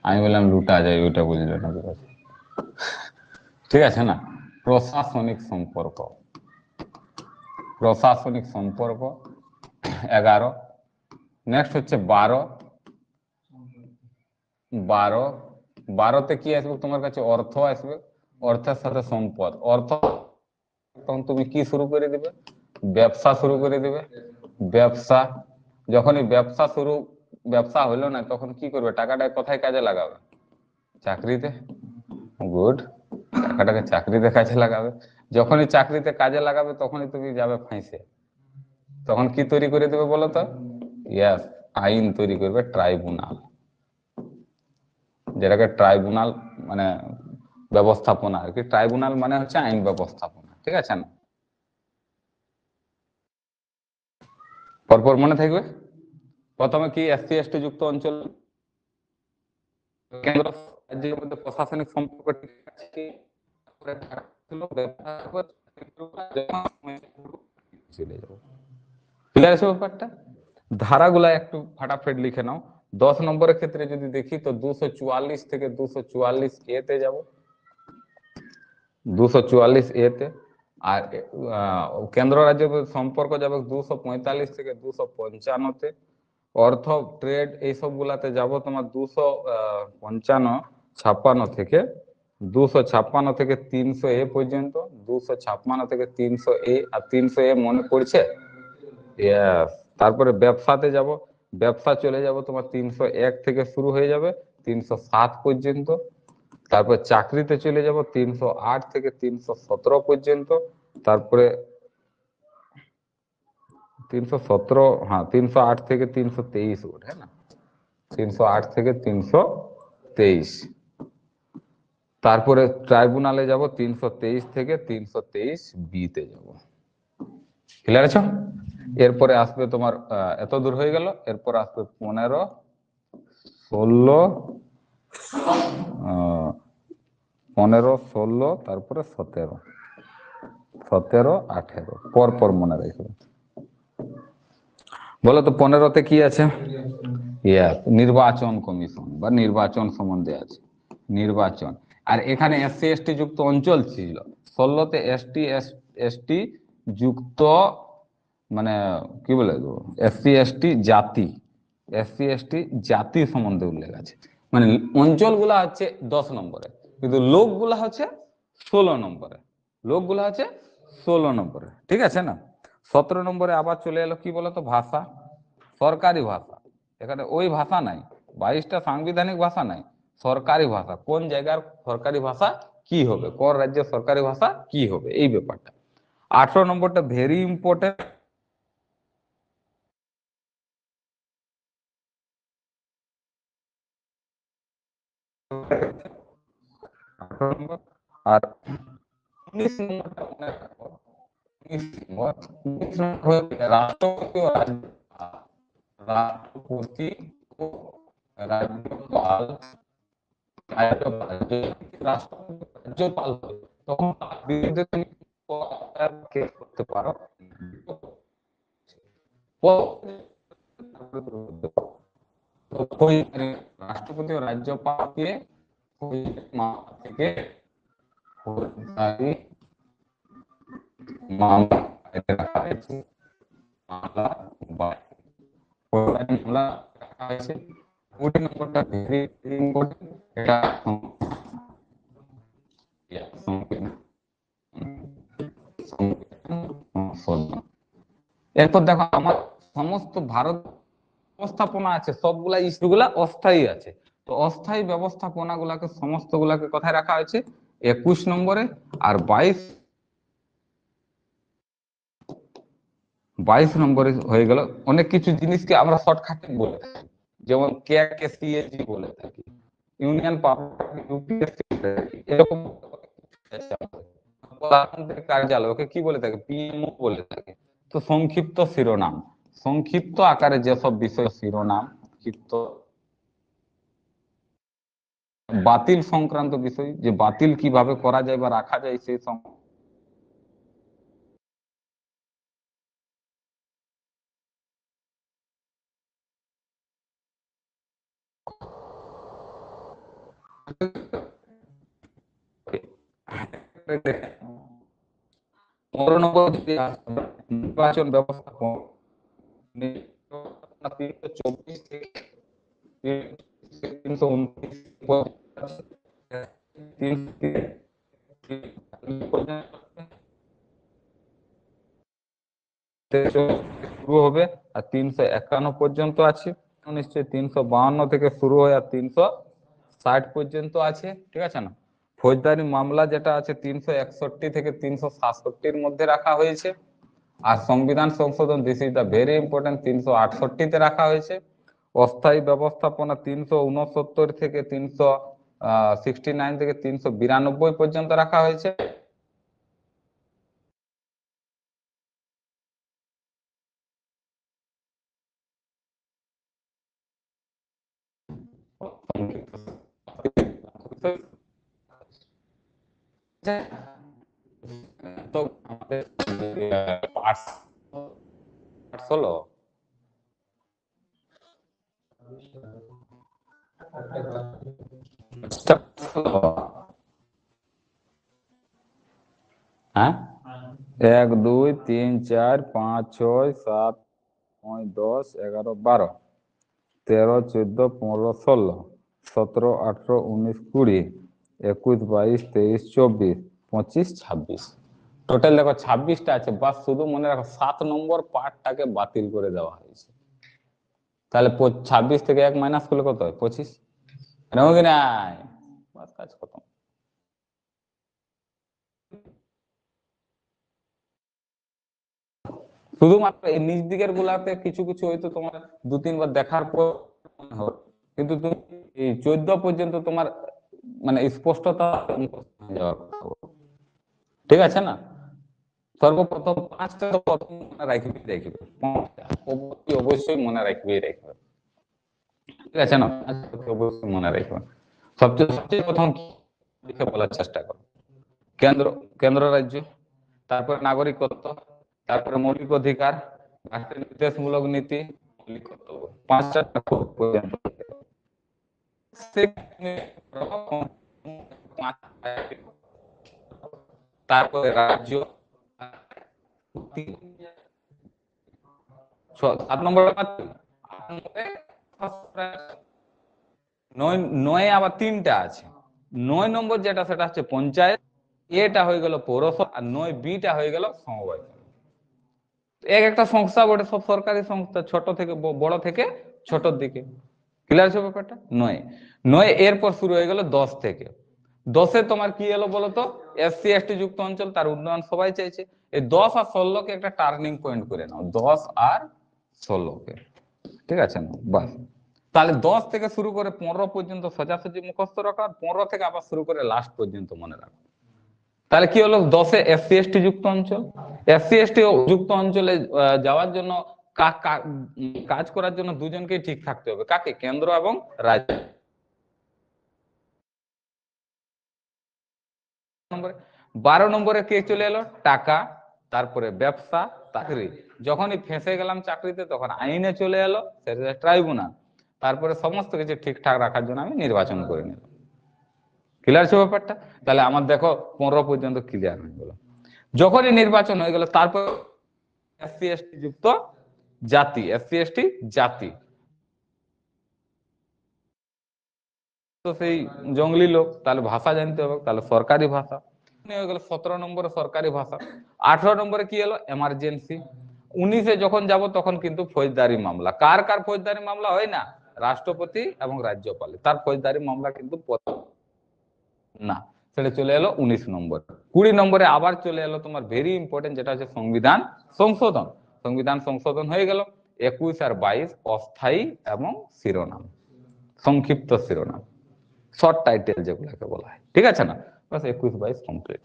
আমি বললাম লুটা যায়, ওইটা বুঝলো না, ঠিক আছে না, প্রশাসনিক সম্পর্ক, প্রশাসনিক সম্পর্ক 11। নেক্সট হচ্ছে 12, 12, 12তে কি আসবে তোমার কাছে, অর্থ আসবে, অর্থের সাথে সম্পদ, অর্থ তখন তুমি কি শুরু করে দিবে, ব্যবসা শুরু করে দিবে, ব্যবসা। যখনই ব্যবসা হলো না তখন কি করবে, টাকাটা কোথায় কাজে লাগাবে, চাকরিতে, গুড, টাকাটাকে চাকরিতে কাজে লাগাবে। যখনই চাকরিতে কাজে লাগাবে তখনই তুমি যাবে ফাঁসে, তখন কি তৈরি করে দেবে বলো তো, ইয়াস, আইন তৈরি করবে, ট্রাইব্যুনাল, যেটাকে ট্রাইব্যুনাল মানে ব্যবস্থাপনা আর কি, ট্রাইব্যুনাল মানে হচ্ছে আইন ব্যবস্থাপনা, ঠিক আছে না। পরপর মনে থাকবে, প্রথমে কি এসসি এসটি যুক্ত অঞ্চল, কেন্দ্র রাজ্যের মধ্যে প্রশাসনিক সম্পর্ক ঠিক আছে, চলে যাবো, ক্লিয়ার আছে ব্যাপারটা। ধারাগুলা একটু ফাটাফট লিখে নাও। 10 নম্বরের ক্ষেত্রে যদি দেখি তো 244 থেকে 244 এতে যাব, 244 এতে। আর কেন্দ্র রাজ্য সম্পর্ক যাবে 245 থেকে 255-তে। অর্থ ট্রেড এইসব গুলাতে যাব তোমার 255 থেকে 256 থেকে 300 পর্যন্ত, 256 থেকে 300 আর 300 মনে পড়ছে, তারপরে ব্যবসাতে যাব, ব্যবসা চলে যাব তোমার 301 থেকে শুরু হয়ে যাবে 307 পর্যন্ত। তারপর চাকরিতে চলে যাব 308 থেকে 317 পর্যন্ত, তারপরে 317, হ্যাঁ 308 থেকে 323 ওঠ, হ্যাঁ না, 308 থেকে 323। তারপরে ট্রাইব্যুনালে যাব 323 থেকে 323 বিতে যাব। ক্লিয়ার আছো? এরপরে আসবে তোমার এত দূর হয়ে গেল, এরপর আসবে 15, 16, 15, 16, তারপরে 17, 17, 18 পর পর মনে রাখবে। বলো তো 15তে কি আছে? নির্বাচন কমিশন বা নির্বাচন সম্বন্ধে আছে, নির্বাচন। আর এখানে এসসি এসটি যুক্ত অঞ্চল ছিল। 16তে এসটি যুক্ত, মানে কি বলে এসসি এসটি জাতি, এসসি এসটি জাতি সম্বন্ধে উল্লেখ আছে। মানে অঞ্চলগুলা হচ্ছে 10 নম্বরে, কিন্তু লোকগুলা হচ্ছে 16 নম্বরে, লোকগুলা হচ্ছে 16 নম্বরে, ঠিক আছে না। 17 নম্বরে আবার চলে এলো কি বলতো, ভাষা, সরকারি ভাষা। এখানে ওই ভাষা নাই, 22টা সাংবিধানিক ভাষা নাই, সরকারি ভাষা। কোন জায়গার সরকারি ভাষা কি হবে, কোন রাজ্যের সরকারি ভাষা কি হবে, এই ব্যাপারটা। 18 নম্বরটা ভেরি ইম্পর্টেন্ট, আর 19 নম্বরটা মনে রাখো, 19 নম্বর রাষ্ট্রপতি ও রাষ্ট্রপতি ও রাজ্যপাল, রাজ্যপাল তখন তার বিরুদ্ধে তুমি কেস করতে পারো। রাষ্ট্রপতি ও রাজ্যপালকে থেকে ফৌজদারি মামলা রাখা হয়েছে, মামলা রাখা হয়েছে। 20 নম্বরটা ভেরি ইম্পর্টেন্ট, এটা এরপর দেখো আমার সমস্ত ভারত ব্যবস্থাপনা আছে, সবগুলা ইস্যুগুলা অস্থায়ী আছে। তো অস্থায়ী ব্যবস্থাপনা গুলাকে সমস্ত গুলাকে কোথায় রাখা হয়েছে, 21 নম্বরে। আর 22 নম্বরে হয়ে গেল অনেক কিছু জিনিসকে আমরা শর্টকাটে বলে থাকি, যেমন কে সিএজি বলে থাকি, ইউনিয়ন পাবলিক ইউপিএসসি এরকম প্রধানমন্ত্রীর কার্যালয় ওকে কি বলে থাকে, পিএমও বলে থাকে। তো সংক্ষিপ্ত শিরোনাম, সংক্ষিপ্ত আকারে যেসব বিষয় শিরোনাম, সংক্ষিপ্ত বাতিল সংক্রান্ত বিষয়, যে বাতিল কিভাবে করা যায় বা রাখা যায় সেই নির্বাচন ব্যবস্থা 324 থেকে 329 শুরু হবে, আর 351 পর্যন্ত আছে নিশ্চয়ই। 352 থেকে শুরু হয় আর 360 পর্যন্ত আছে, ঠিক আছে না। ফৌজদারি মামলা যেটা আছে 361 থেকে 367 মধ্যে রাখা হয়েছে। আর সংবিধান সংশোধন, this is the very important, 368 রাখা হয়েছে। অস্থায়ী ব্যবস্থাপনা 369 থেকে 369 থেকে 392 পর্যন্ত রাখা হয়েছে। তো আমাদের পার্টস হলো হ্যাঁ 1 2 3 4 5 6 7 9 10 11 12 13 14 15 16 17 18 19 20 21 22 23 24 25 26, টোটাল দেখো 26টা আছে। বাস শুধু মনে রাখো 7 নম্বর পার্টটাকে বাতিল করে দেওয়া হয়েছে। তাহলে 26 থেকে 1 মাইনাস করলে কত হয়, 25, কি নাই, বাস কাজ খতম। শুধুমাত্র এই নিচ দিকের গুলাতে কিছু কিছু হয়তো তোমার 2-3 বার দেখার পর মনে হবে, কিন্তু তুমি এই 14 পর্যন্ত তোমার মানে স্পষ্টতা হয়ে যাওয়ার কথা। ঠিক আছে না? সর্বপ্রথম 5টা তো প্রথম মনে রাখবে, 5টা অবশ্যই মনে রাখবে। ঠিক আছে না? 5টা অবশ্যই মনে রাখবে। সবচেয়ে সবচেয়ে প্রথম লিখে বলার চেষ্টা করো। কেন্দ্র, কেন্দ্র রাজ্য, তারপরে নাগরিকত্ব, তারপরে মৌলিক অধিকার, রাষ্ট্রের নির্দেশমূলক নীতি, মৌলিক কর্তব্য। 5টা পর্যন্ত। তারপরে রাজ্য, 7 নম্বর, 9 আবার 3টা আছে। 9 নম্বর যেটা সেটা হচ্ছে পঞ্চায়েত, এটা হয়ে গেল পৌরসভা, আর 9B-টা হয়ে গেল সমবায়। এক একটা সংস্থা বটে, সব সরকারি সংস্থা, ছোট থেকে বড় থেকে ছোটর দিকে। ক্লিয়ার আছে ব্যাপারটা? 9 এরপর শুরু হয়ে গেল 10 থেকে। 10-এ তোমার কি এলো বলতো? SC/ST যুক্ত অঞ্চল, তার উন্নয়ন সবাই চাইছে। এই 10 আর 16-কে একটা টার্নিং পয়েন্ট করে নাও, 10 আর 16-কে। ঠিক আছে না? বাস। তাহলে 10 থেকে শুরু করে 15 পর্যন্ত সোজাসুজি মুখস্থ রাখা, 15 থেকে আবার শুরু করে লাস্ট পর্যন্ত মনে রাখা। তাহলে কি হলো? 10-এ SC/ST যুক্ত অঞ্চল। SC/ST যুক্ত অঞ্চলে যাওয়ার জন্য কাজ করার জন্য দুজনকেই ঠিক থাকতে হবে। কাকে? কেন্দ্র এবং রাজ্য। 12 নম্বরে কে চলে এলো? টাকা, তারপরে ব্যবসা, চাকরি। যখনই ফেঁসে গেলাম চাকরিতে, তখন আইনে চলে এলো, সেটা ট্রাইব্যুনাল। তারপরে সমস্ত কিছু ঠিকঠাক রাখার জন্য আমি নির্বাচন করে নিলাম। ক্লিয়ার আছে ব্যাপারটা? তাহলে আমার দেখো 15 পর্যন্ত ক্লিয়ার হয়ে গেল। যখনই নির্বাচন হয়ে গেল, তারপর SC/ST যুক্ত জাতি, SC/ST জাতি তো সেই জঙ্গলি লোক, তাহলে ভাষা জানতে হবে, তাহলে সরকারি ভাষা হয়ে গেল। 17 নম্বরে সরকারি ভাষা। 18 নম্বরে কি এলো? এমার্জেন্সি। 19-এ যখন যাব তখন কিন্তু ফৌজদারি মামলা। কার কার ফৌজদারি মামলা হয় না? রাষ্ট্রপতি এবং রাজ্যপাল, তার ফৌজদারি মামলা কিন্তু না, সেটা চলে এলো 19 নম্বর। 20 নম্বরে আবার চলে এলো তোমার ভেরি ইম্পর্টেন্ট, যেটা হচ্ছে সংবিধান সংশোধন। সংবিধান সংশোধন হয়ে গেল। 21 আর 22 অস্থায়ী এবং শিরোনাম, সংক্ষিপ্ত শিরোনাম, শর্ট টাইটেল যেগুলোকে বলা হয়। ঠিক আছে না? বাস 21-22 কমপ্লিট।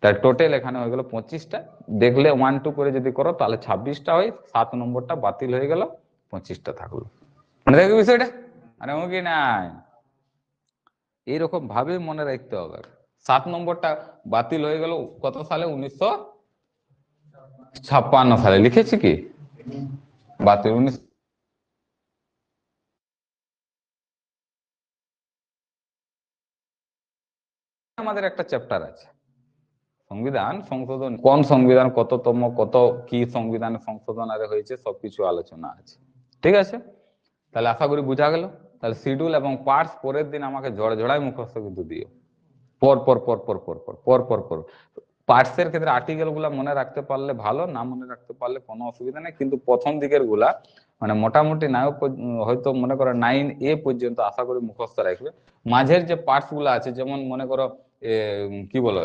তাই টোটাল এখানে হয়ে গেল 25টা। দেখলে 1-2 করে যদি করো তাহলে 26টা হয়। 7 নম্বরটা বাতিল হয়ে গেল, 25টা থাকলো। মনে থাকবে বিষয়টা? আরে ও কি নাই, এইরকম ভাবে মনে রাখতে হবে। 7 নম্বরটা বাতিল হয়ে গেল কত সালে? 1956 সালে। লিখেছি কি বাতিল? আমাদের একটা চ্যাপ্টার আছে সংবিধান সংশোধন, কোন সংবিধান কততম, কত কি সংবিধান সংশোধন আরে হয়েছে, সবকিছু আলোচনা আছে। ঠিক আছে? তাহলে আশা করি বোঝা গেল। তাহলে শিডিউল এবং পার্টস পরের দিন আমাকে ঝড়ঝড়াই মুখস্থ কিন্তু দিও। পর পর পর পর পর পর পর পর পর পার্টসের ক্ষেত্রে আর্টিকেল গুলা মনে রাখতে পারলে ভালো, না মনে রাখতে পারলে কোনো অসুবিধা নেই, কিন্তু প্রথম দিকের গুলা মানে মোটামুটি নায়ক হয়তো মনে করো 9A পর্যন্ত আশা করি মুখস্থ রাখবে। মাঝের যে পার্টস গুলা আছে, যেমন মনে করো কি বলো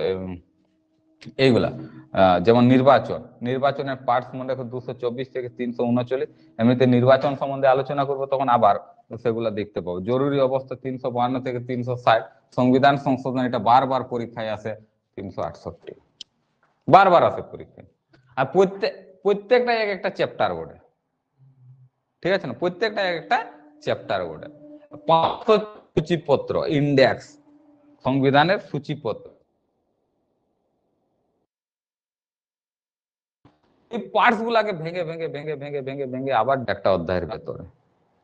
এইগুলা, যেমন নির্বাচনের পার্টস মনে রাখো 224 থেকে 339। এমনিতে নির্বাচন সম্বন্ধে আলোচনা করবো তখন আবার সেগুলা দেখতে পাবো। জরুরি অবস্থা 352 থেকে 360। সংবিধান সংশোধন, এটা বারবার পরীক্ষায় আসে, 368 বারবার আসে পরীক্ষায়। আর প্রত্যেকটা এক একটা চ্যাপ্টার বোর্ডে। ঠিক আছে না? প্রত্যেকটা এক একটা চ্যাপ্টার বোর্ডে। 500 সূচিপত্র, ইন্ডেক্স, সংবিধানের সূচিপত্র। এই পার্টস গুলাকে ভেঙে ভেঙে ভেঙে ভেঙে ভেঙে ভেঙে আবার একটা অধ্যায়ের ভেতরে।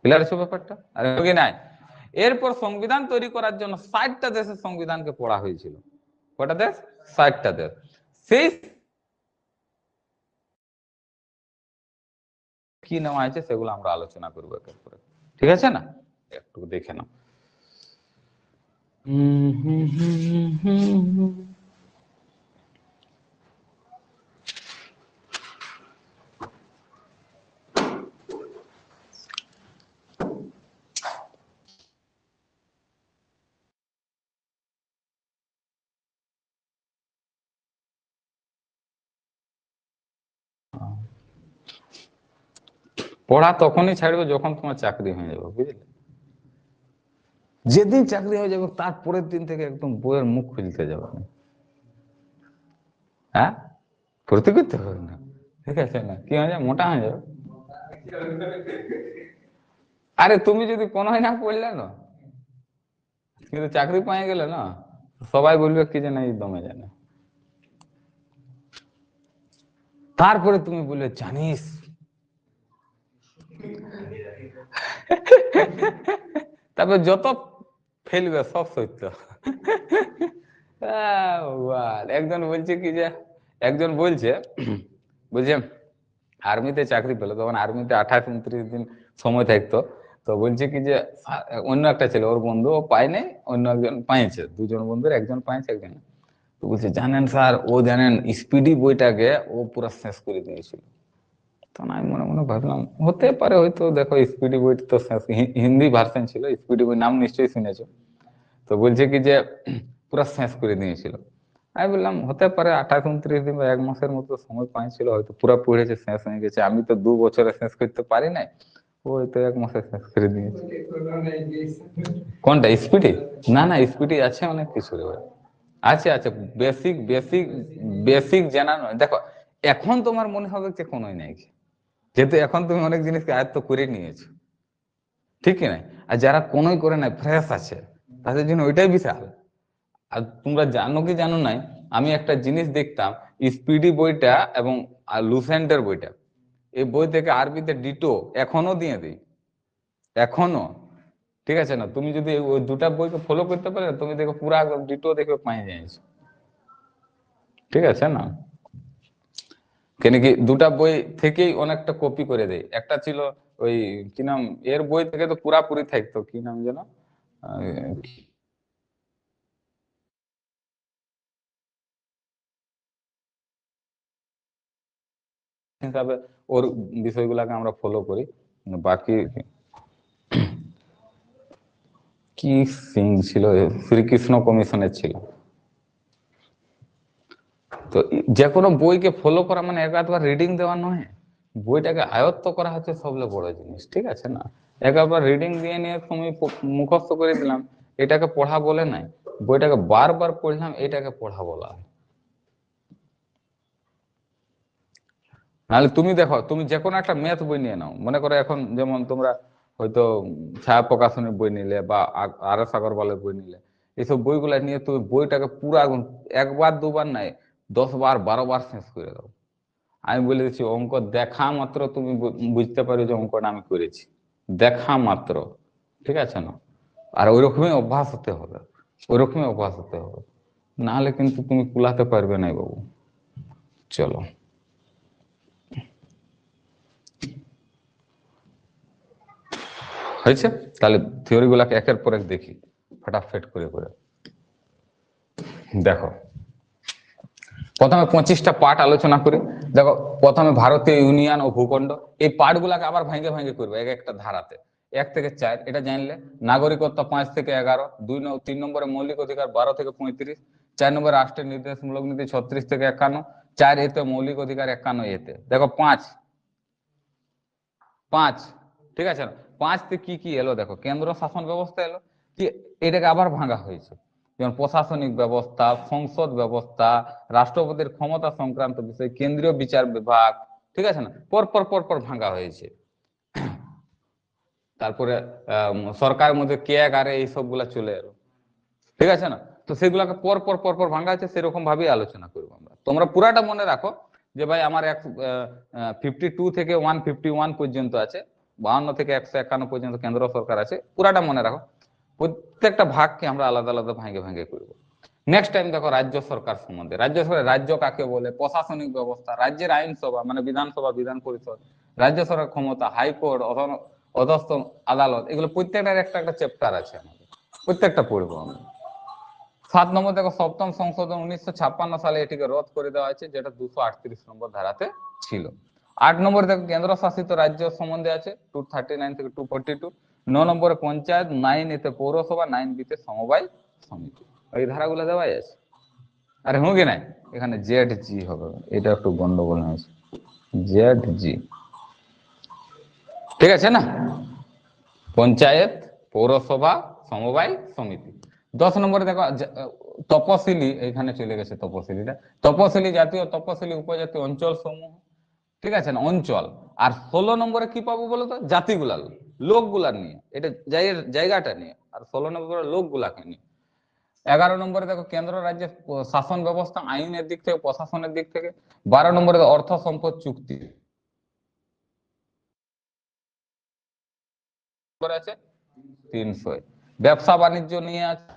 ক্লিয়ার আছে ব্যাপারটা? আর কি নাই? এরপর সংবিধান তৈরি করার জন্য 60টা দেশের সংবিধানকে পড়া হয়েছিল। কটা দেশ? 60টা দেশ। সেই কি নেওয়া হয়েছে সেগুলো আমরা আলোচনা করবো একের পরে। ঠিক আছে না? একটু দেখে নাও। পড়া তখনই ছাড়বে যখন তোমার চাকরি হয়ে যাবে, বুঝলে? যেদিন চাকরি হয়ে যাবে তারপরের দিন থেকে একদম বইয়ের মুখ খুলতে যাবে না। হ্যাঁ, ভর্তি করতে হবে না, ঠিক আছে না? কি হয়ে যাবে, মোটা হয়ে যাবে। আরে তুমি যদি কোনো না পড়লে না, কিন্তু চাকরি পেয়ে গেলে না, সবাই বলবে কি যে না এই দমে জানে। তারপরে তুমি বললে জানিস, তারপর যত ফেলবে সব সত্য। ভগবান, একজন বলছে কি যে, একজন বলছে বুঝছে আর্মিতে চাকরি পেলো, তখন আর্মিতে 28-29 দিন সময় থাকতো। তো বলছে কি যে অন্য একটা ছেলে, ওর বন্ধু, ও পায় নাই, অন্য একজন পাইছে, দুজন বন্ধুর একজন পাইছে একজন। তো বলছে জানেন স্যার, ও জানেন স্পিডি বইটাকে ও পুরো শেষ করে দিয়েছিল। তখন আমি মনে মনে ভাবলাম হতে পারে, হয়তো দেখো স্পিডি বই তো শেষ, হিন্দি ভার্সন ছিল, স্পিডি বই নাম নিশ্চয়ই শুনেছো। তো বলছে কি যে পুরো শেষ করে দিয়েছিল। আমি বললাম হতে পারে, 28-29 দিন বা 1 মাসের মতো সময় পাইছিল, হয়তো পুরো পড়েছে, শেষ হয়ে গেছে। আমি তো 2 বছরে শেষ করতে পারি নাই, ও হয়তো 1 মাসে শেষ করে দিয়েছে। কোনটা স্পিডি? না না, স্পিডি আছে অনেক কিছু রে ভাই। আছে আছে, বেসিক বেসিক বেসিক জানা নয়। দেখো এখন তোমার মনে হবে যে কোনোই নাই, যেহেতু এখন তুমি অনেক জিনিসকে আয়ত্ত করে নিয়েছো, ঠিক কি নাই? আর যারা কোনোই করে নাই, ফ্রেশ আছে, তাদের জন্য ওইটাই বিশাল। আর তোমরা জানো কি জানো নাই, আমি একটা জিনিস দেখতাম, স্পিডি বইটা এবং লুসেন্টের বইটা, এই বই থেকে আরবিতে ডিটো এখনো দিয়ে দিই, এখনো। ঠিক আছে না? তুমি যদি ওই দুটা বইকে ফলো করতে পারো, তুমি দেখো পুরা একদম ডিটো দেখবে পাই যাইছো, ঠিক আছে না? কেন কি দুটা বই থেকেই অনেকটা কপি করে দেয়। একটা ছিল ওই কি নাম, এর বই থেকে তো পুরাপুরি থাকতো, কি নাম যেন, হিসাবে ওর বিষয়গুলোকে আমরা ফলো করি। বাকি কি সিং ছিল, শ্রীকৃষ্ণ কমিশনের ছিল। তো যে কোনো বইকে ফলো করা মানে একবার রিডিং দেওয়া নয়, বইটাকে আয়ত্ত করা হচ্ছে সবচেয়ে বড় জিনিস, ঠিক আছে না? একবার রিডিং দিয়ে নিয়ে তুমি মুখস্থ করে দিলাম, এটাকে পড়া বলে নাই। বইটাকে বারবার পড়লাম, এটাকে পড়া বলা হয়। নাহলে তুমি দেখো, তুমি যে কোনো একটা ম্যাথ বই নিয়ে নাও, মনে করো এখন যেমন তোমরা হয়তো ছায়া প্রকাশনের বই নিলে বা আর.এস. আগরওয়ালের বই নিলে, এইসব বইগুলা নিয়ে তুমি বইটাকে পুরো একবার দুবার নাই, 10 বার 12 বার শেষ করে দাও। আমি বলে দিচ্ছি, অঙ্ক দেখা মাত্র তুমি বুঝতে পারো যে অঙ্কটা আমি করেছি, দেখা মাত্র, ঠিক আছে না? আর ওইরকমই অভ্যাস হতে হবে, ওইরকমই অভ্যাস হতে হবে, নাহলে কিন্তু তুমি কুলাতে পারবে না বাবু। চলো, হয়েছে? তাহলে থিওরি গুলাকে একের পর এক দেখি, ফটাফট করে করে দেখো। প্রথমে 25টা পার্ট আলোচনা করি। দেখো, প্রথমে ভারতীয় ইউনিয়ন ও ভূখণ্ড, এই পার্ট গুলাকে আবার ভাঙে ভাঙে করবে এক একটা ধারাতে, 1 থেকে 4 এটা জানলে। নাগরিকত্ব 5 থেকে 11, 3 নম্বরে মৌলিক অধিকার 12 থেকে 35, 4 নম্বরে রাষ্ট্রের নির্দেশমূলক নীতি 36 থেকে 51, 4 এতে মৌলিক অধিকার 51 এতে। দেখো 5, ঠিক আছে না? 5তে কি কি এলো দেখো, কেন্দ্র শাসন ব্যবস্থা এলো, কি এটাকে আবার ভাঙা হয়েছে, যেমন প্রশাসনিক ব্যবস্থা, সংসদ ব্যবস্থা, রাষ্ট্রপতির ক্ষমতা সংক্রান্ত বিষয়, কেন্দ্রীয় বিচার বিভাগ, ঠিক আছে না? পর পর পর পর ভাঙা হয়েছে। তারপরে সরকারের মধ্যে কে আরে এই সবগুলা চলে এলো, ঠিক আছে না? তো সেগুলাকে পর পর পর পর ভাঙা হয়েছে, সেরকম ভাবেই আলোচনা করবো আমরা। তোমরা পুরাটা মনে রাখো যে ভাই আমার 52 থেকে 151 পর্যন্ত আছে, 52 থেকে 151 পর্যন্ত কেন্দ্র সরকার আছে, পুরাটা মনে রাখো। প্রত্যেকটা ভাগকে আমরা আলাদা আলাদা ভাঙে ভাঙে করবো। নেক্সট টাইম দেখো রাজ্য সরকার সম্বন্ধে, রাজ্য সরকার, রাজ্য কাকে বলে, প্রশাসনিক ব্যবস্থা, রাজ্যের আইনসভা মানে বিধানসভা, বিধান পরিষদ, রাজ্য সরকার ক্ষমতা, হাইকোর্ট, অধস্থ আদালত, এগুলো প্রত্যেকটার একটা একটা চ্যাপ্টার আছে আমাদের, প্রত্যেকটা পড়বো আমরা। 7 নম্বর দেখো, সপ্তম সংশোধন 1956 সালে এটিকে রদ করে দেওয়া হয়েছে, যেটা 238 নম্বর ধারাতে ছিল। 8 নম্বরে দেখো কেন্দ্র শাসিত রাজ্য সম্বন্ধে আছে, 239 থেকে 242। 9 নম্বরে পঞ্চায়েত, 9 এতে পৌরসভা, 9 বিতে সমবায় সমিতি, এই ধারাগুলো দেওয়াই আছে। আরে হুঁ কি নাই, এখানে ZG হবে, এটা একটু গন্ডগোল হয়েছে, ZG। ঠিক আছে না? পঞ্চায়েত, পৌরসভা, সমবায় সমিতি। 10 নম্বরে দেখো তপশিলি, এখানে চলে গেছে তপশিলিটা, তপশিলি জাতীয় তপশিলি উপজাতি অঞ্চল সমূহ, ঠিক আছে না, অঞ্চল। আর 16 নম্বরে কি পাবো বলো তো? জাতিগুলা, লোকগুলা নিয়ে, এটা জায়গাটা নিয়ে, আর 16 নম্বরে লোকগুলাকে নিয়ে। 11 নম্বরে দেখো কেন্দ্র রাজ্যের শাসন ব্যবস্থা, আইনের দিক থেকে, প্রশাসনের দিক থেকে। 12 নম্বরে অর্থ সম্পদ চুক্তি আছে 300। ব্যবসা বাণিজ্য নিয়ে আছে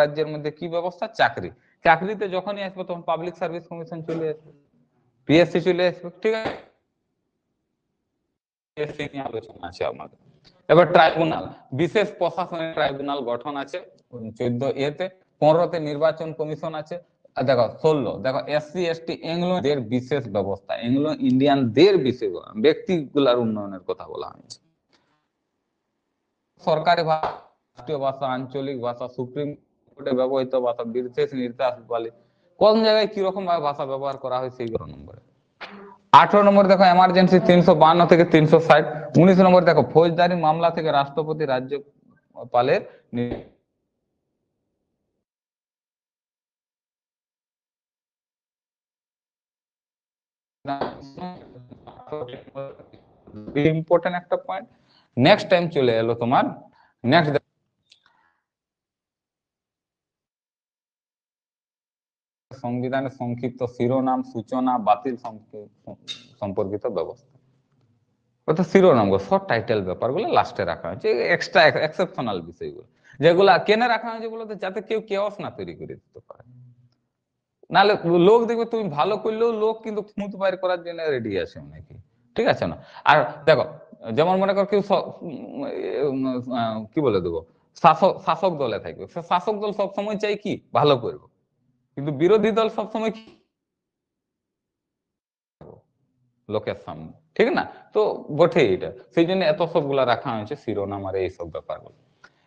রাজ্যের মধ্যে কি ব্যবস্থা? চাকরি। চাকরিতে যখনই আসবে তখন পাবলিক সার্ভিস কমিশন চলে আসবে, পিএসসি চলে আসবে, ঠিক আছে। পিএসসি নিয়ে আলোচনা আছে আমাদের। এবার ট্রাইব্যুনাল, বিশেষ প্রশাসনিক ট্রাইব্যুনাল গঠন আছে 14A-তে। 15-তে নির্বাচন কমিশন আছে। দেখো 16, দেখো এসসি এসটি এংলো-দের বিশেষ ব্যবস্থা, এংলো ইন্ডিয়ানদের বিশেষ ব্যক্তিগুলার উন্নয়নের কথা বলা হয়েছে। সরকারি ভাষা, রাষ্ট্রীয় ভাষা, আঞ্চলিক ভাষা, সুপ্রিম কোর্টে ব্যবহৃত ভাষা, বিশেষ নির্দেশ বলে কোন জায়গায় কিরকম ভাবে ভাষা ব্যবহার করা হয় সেই নম্বরে। 18 নম্বর দেখো এমার্জেন্সি 352 থেকে 360। 19 নম্বর দেখো ফৌজদারি মামলা থেকে রাষ্ট্রপতি রাজ্যপালের ইম্পর্টেন্ট একটা পয়েন্ট। নেক্সট টাইম চলে এলো তোমার নেক্সট সংবিধানের সংক্ষিপ্ত শিরোনাম, সূচনা, বাতিল সম্পর্কিত ব্যবস্থা, অর্থাৎ শিরোনাম, শর্ট টাইটেল ব্যাপারগুলো লাস্টে রাখা হয়েছে, এক্সট্রা এক্সেপশনাল বিষয়গুলো, যেগুলা কেন রাখা হয়েছে বলতে যাতে কেউ কেওস না তৈরি করে দিতে পারে। নাহলে লোক দেখবে তুমি ভালো করলেও লোক কিন্তু খুঁত বাইর করার জন্য রেডি আছে অনেকে, ঠিক আছে না? আর দেখো যেমন মনে কর কেউ কি বলে দেবো, শাসক দলে থাকবে, শাসক দল সবসময় চাই কি ভালো করবো, কিন্তু বিরোধী দল সবসময় কি লোকের সামনে, ঠিক না? তো বটে এটা, সেই জন্য এত সবগুলা রাখা হয়েছে শিরোনাম আর এইসব ব্যাপারগুলো।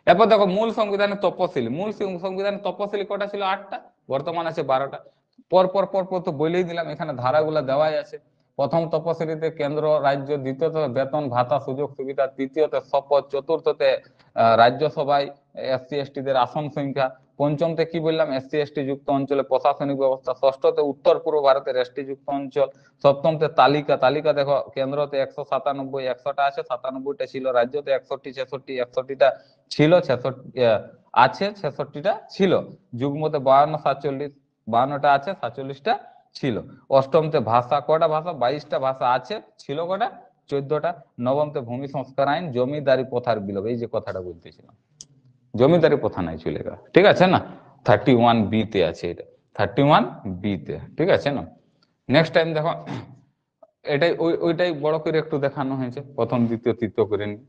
এরপর দেখো মূল সংবিধানের তপশিলি, মূল সংবিধানের তপশিলি কটা ছিল? 8টা, বর্তমান আছে 12টা। পর পর পর পর তো বলেই দিলাম, এখানে ধারাগুলা দেওয়াই আছে। প্রথম তপশিলিতে কেন্দ্র রাজ্য, দ্বিতীয়ত বেতন ভাতা সুযোগ সুবিধা, তৃতীয়তে শপথ, চতুর্থতে রাজ্যসভায় এসসি এসটি দের আসন সংখ্যা, পঞ্চমতে কি বললাম এসসি এসটি যুক্ত অঞ্চলে প্রশাসনিক ব্যবস্থা, ষষ্ঠতে উত্তর পূর্ব ভারতের এসটি যুক্ত অঞ্চল, সপ্তমতে তালিকা দেখো কেন্দ্রতে 197, 100টা আছে, 97টা ছিল, রাজ্যতে 61, 66, 61টা ছিল, 66 আছে, 66টা ছিল, যুগ্মতে 52, 47, 52টা আছে, 47টা ছিল। অষ্টমতে ভাষা, কটা ভাষা? 22টা ভাষা আছে, ছিল কটা? 14টা। নবমতে ভূমি সংস্কার আইন, জমিদারি প্রথার বিলোপ, এই যে কথাটা বলতেছিলাম, জমিদারি প্রথা নাই, চলে গেল, ঠিক আছে না? 31B-তে আছে এটা, 31B-তে, ঠিক আছে না? নেক্সট টাইম দেখো এটাই ওইটাই বড় করে একটু দেখানো হয়েছে, প্রথম দ্বিতীয় তৃতীয় করে নিয়ে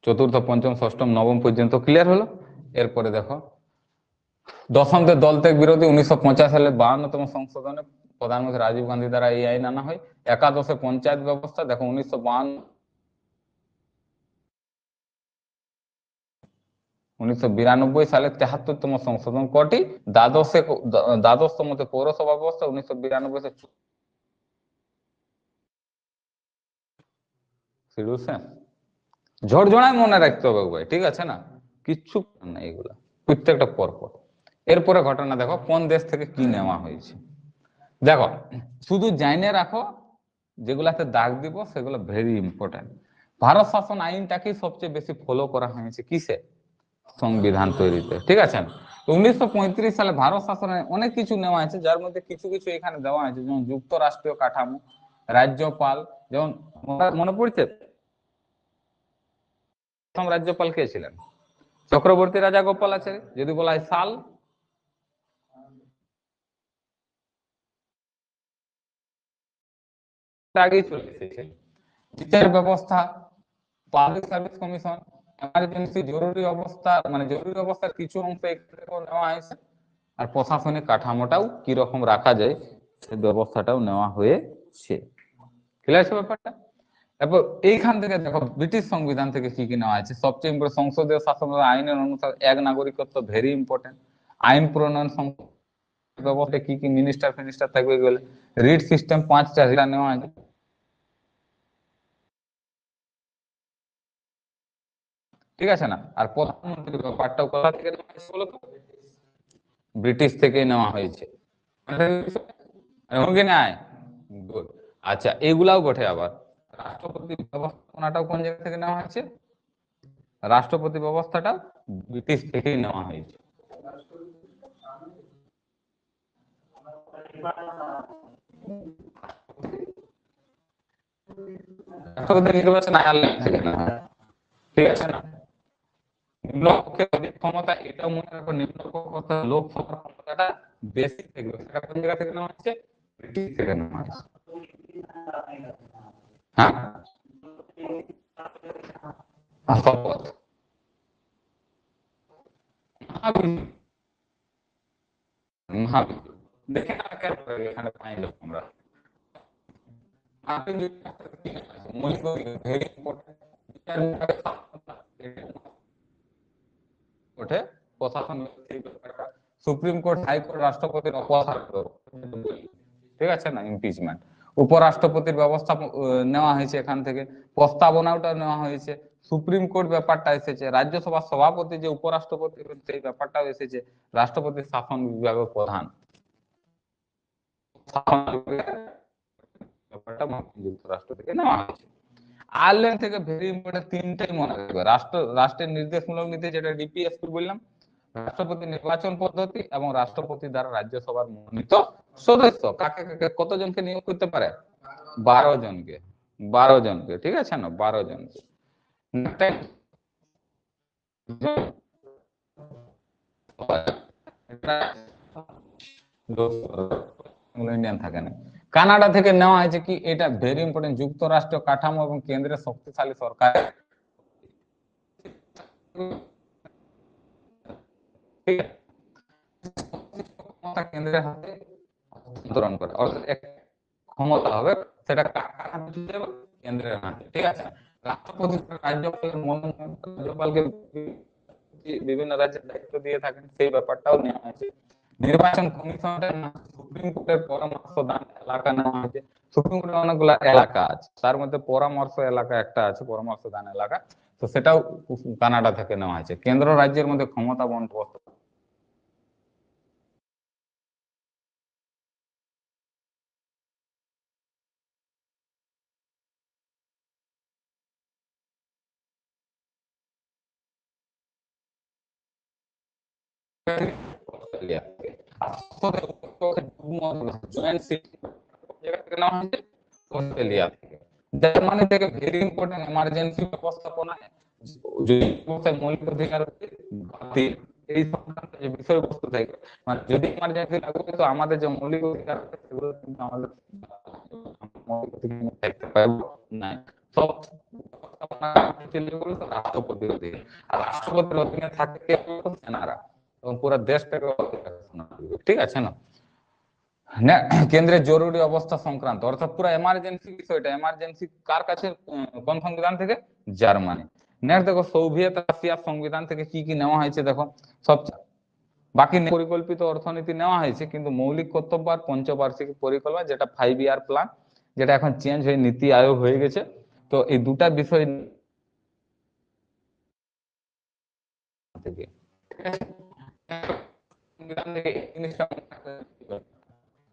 চতুর্থ পঞ্চম ষষ্ঠম নবম পর্যন্ত ক্লিয়ার হলো। এরপরে দেখো দশমতে দল ত্যাগ বিরোধী 1950 সালে 52তম সংশোধনে প্রধানমন্ত্রী রাজীব গান্ধী দ্বারা এই আইন আনা হয়। একাদশে পঞ্চায়েত ব্যবস্থা, দেখো 1992 সালে 73তম সংশোধন, কটি? দ্বাদশতমতে পৌরসভা ব্যবস্থা 1992 ঝড়ঝড়ায় মনে রাখতে হবে ভাই, ঠিক আছে না? কিচ্ছু না এগুলা, প্রত্যেকটা পরপর। এরপরে ঘটনা দেখো কোন দেশ থেকে কি নেওয়া হয়েছে। দেখো শুধু জাইনে রাখো, যেগুলাতে দাগ দিব সেগুলো ভেরি ইম্পর্টেন্ট। ভারত শাসন আইনটাকে সবচেয়ে বেশি ফলো করা হয়েছে কিসে? সংবিধান তৈরিতে, ঠিক আছে। 1935 সালে ভারত শাসনে অনেক কিছু নেওয়া হয়েছে, যার মধ্যে কিছু কিছু এখানে দেওয়া হয়েছে, যেমন যুক্তরাষ্ট্রীয় কাঠামো, রাজ্যপাল, যেমন মনে পড়ছে প্রথম রাজ্যপাল কে ছিলেন? চক্রবর্তী রাজা গোপালাচারী। যদি বলা হয় সাল, আগেই চলে এসেছে। বিচার ব্যবস্থা, পাবলিক সার্ভিস কমিশন, এমার্জেন্সি, জরুরি অবস্থা, মানে জরুরি অবস্থার কিছু অংশ নেওয়া হয়েছে, আর প্রশাসনিক কাঠামোটাও কি রকম রাখা যায় সেই ব্যবস্থাটাও নেওয়া হয়েছে। ক্লিয়ার আছে ব্যাপারটা? এরপর এইখান থেকে দেখো ব্রিটিশ সংবিধান থেকে কি কি নেওয়া হয়েছে। সবচেয়ে ইম্পর্টেন্ট সংসদীয় শাসন আইনের অনুসারে এক নাগরিকত্ব, ভেরি ইম্পর্টেন্ট। আইন প্রণয়ন ব্যবস্থা কি কি মিনিস্টার ফিনিস্টার থাকবে এগুলো রিট সিস্টেম 5টা যেটা নেওয়া আছে, ঠিক আছে না? আর প্রধানমন্ত্রীর ব্যাপারটাও কোথা থেকে নেওয়া হয়েছে বলো তো? ব্রিটিশ থেকেই নেওয়া হয়েছে। কি নাই? Good. আচ্ছা, এগুলাও বটে। আবার রাষ্ট্রপতি ব্যবস্থাপনাটাও কোন জায়গা থেকে নেওয়া হয়েছে? রাষ্ট্রপতি ব্যবস্থাটা ব্রিটিশ থেকেই নেওয়া হয়েছে। রাষ্ট্রপতি নির্বাচন আয়ারল্যান্ড থেকে নেওয়া হয়, ঠিক আছে না? নিম্নকক্ষের অধিক ক্ষমতা, এটাও মনে রাখো, নিম্নকক্ষ লোকসভার ক্ষমতাটা বেশি থাকবে, সেটা কোন জায়গা থেকে নেওয়া হচ্ছে? ব্রিটিশ থেকে নেওয়া হয়েছে। হ্যাঁ, শপথ। দেখে না কেন এখানে পাইল আমরা ওঠে প্রশাসন, সুপ্রিম কোর্ট, হাইকোর্ট, রাষ্ট্রপতির অপসারণ, ঠিক আছে না? ইমপিচমেন্ট, উপরাষ্ট্রপতির ব্যবস্থা নেওয়া হয়েছে এখান থেকে, প্রস্তাবনাটা নেওয়া হয়েছে, সুপ্রিম কোর্ট ব্যাপারটা এসেছে, রাজ্যসভার সভাপতি যে উপরাষ্ট্রপতি সেই ব্যাপারটাও এসেছে, রাষ্ট্রপতির শাসন বিভাগের প্রধান ব্যাপারটা মার্কিন যুক্তরাষ্ট্র থেকে নেওয়া হয়েছে। আয়ারল্যান্ড থেকে ভেরি ইম্পর্টেন্ট তিনটাই মনে রাখবে, রাষ্ট্রের নির্দেশমূলক নীতি, যেটা ডিপিএসপি বললাম, রাষ্ট্রপতি নির্বাচন পদ্ধতি এবং রাষ্ট্রপতি দ্বারা রাজ্যসভার মনোনীত সদস্য। কাকে কাকে কতজনকে নিয়োগ করতে পারে? 12 জনকে। 12 জনকে, ঠিক আছে না? 12 জনকে। ইন্ডিয়ান থাকে না। কানাডা থেকে নেওয়া হয়েছে কি, এটা ভেরি ইম্পর্টেন্ট, যুক্তরাষ্ট্র কাঠামো এবং কেন্দ্রের শক্তিশালী সরকার, কেন্দ্রের হাতে হস্তান্তরণ করে, অর্থাৎ ক্ষমতা হবে সেটা কেন্দ্রের হাতে, ঠিক আছে? রাষ্ট্রপতি রাজ্যপালকে বিভিন্ন রাজ্যের দায়িত্ব দিয়ে থাকেন, সেই ব্যাপারটাও নেওয়া হয়েছে। নির্বাচন কমিশনের সুপ্রিম কোর্টের পরামর্শ দান এলাকা নেওয়া হয়েছে। সুপ্রিম কোর্টের অনেকগুলো এলাকা আছে, তার মধ্যে পরামর্শ এলাকা একটা আছে, পরামর্শ দান এলাকা, তো সেটাও কানাডা থেকে নেওয়া হয়েছে। কেন্দ্র রাজ্যের মধ্যে ক্ষমতা বন্টন অস্ট্রেলিয়া থেকে। জয়েন্ট সিটি জায়গা থেকে নেওয়া হয়েছে? অস্ট্রেলিয়া থেকে। জার্মানি থেকে ভেরি ইম্পর্টেন্ট এমার্জেন্সি ব্যবস্থাপনা, যদি মৌলিক অধিকার বাতিল, এই সংক্রান্ত যে বিষয়বস্তু থাকে, মানে যদি এমার্জেন্সি লাগবে, তো আমাদের যে মৌলিক অধিকার আছে সেগুলো কিন্তু আমাদের মৌলিক অধিকার থাকতে পারবো না। সব রাষ্ট্রপতির অধীনে, আর রাষ্ট্রপতির অধীনে থাকে কে? সেনারা, এবং পুরো দেশটাকে, ঠিক আছে না? কেন্দ্রের জরুরি অবস্থা সংক্রান্ত, অর্থাৎ পুরো এমার্জেন্সি বিষয়টা, এমার্জেন্সি কার কাছে? কোন সংবিধান থেকে? জার্মানি। নেক্সট দেখো, সোভিয়েত রাশিয়ার সংবিধান থেকে কি কি নেওয়া হয়েছে দেখো। সব বাকি পরিকল্পিত অর্থনীতি নেওয়া হয়েছে, কিন্তু মৌলিক কর্তব্য আর পঞ্চবার্ষিক পরিকল্পনা, যেটা 5 ইয়ার প্ল্যান, যেটা এখন চেঞ্জ হয়ে নীতি আয়োগ হয়ে গেছে, তো এই দুটা বিষয় থেকে, সংবিধান থেকে এই জিনিসটা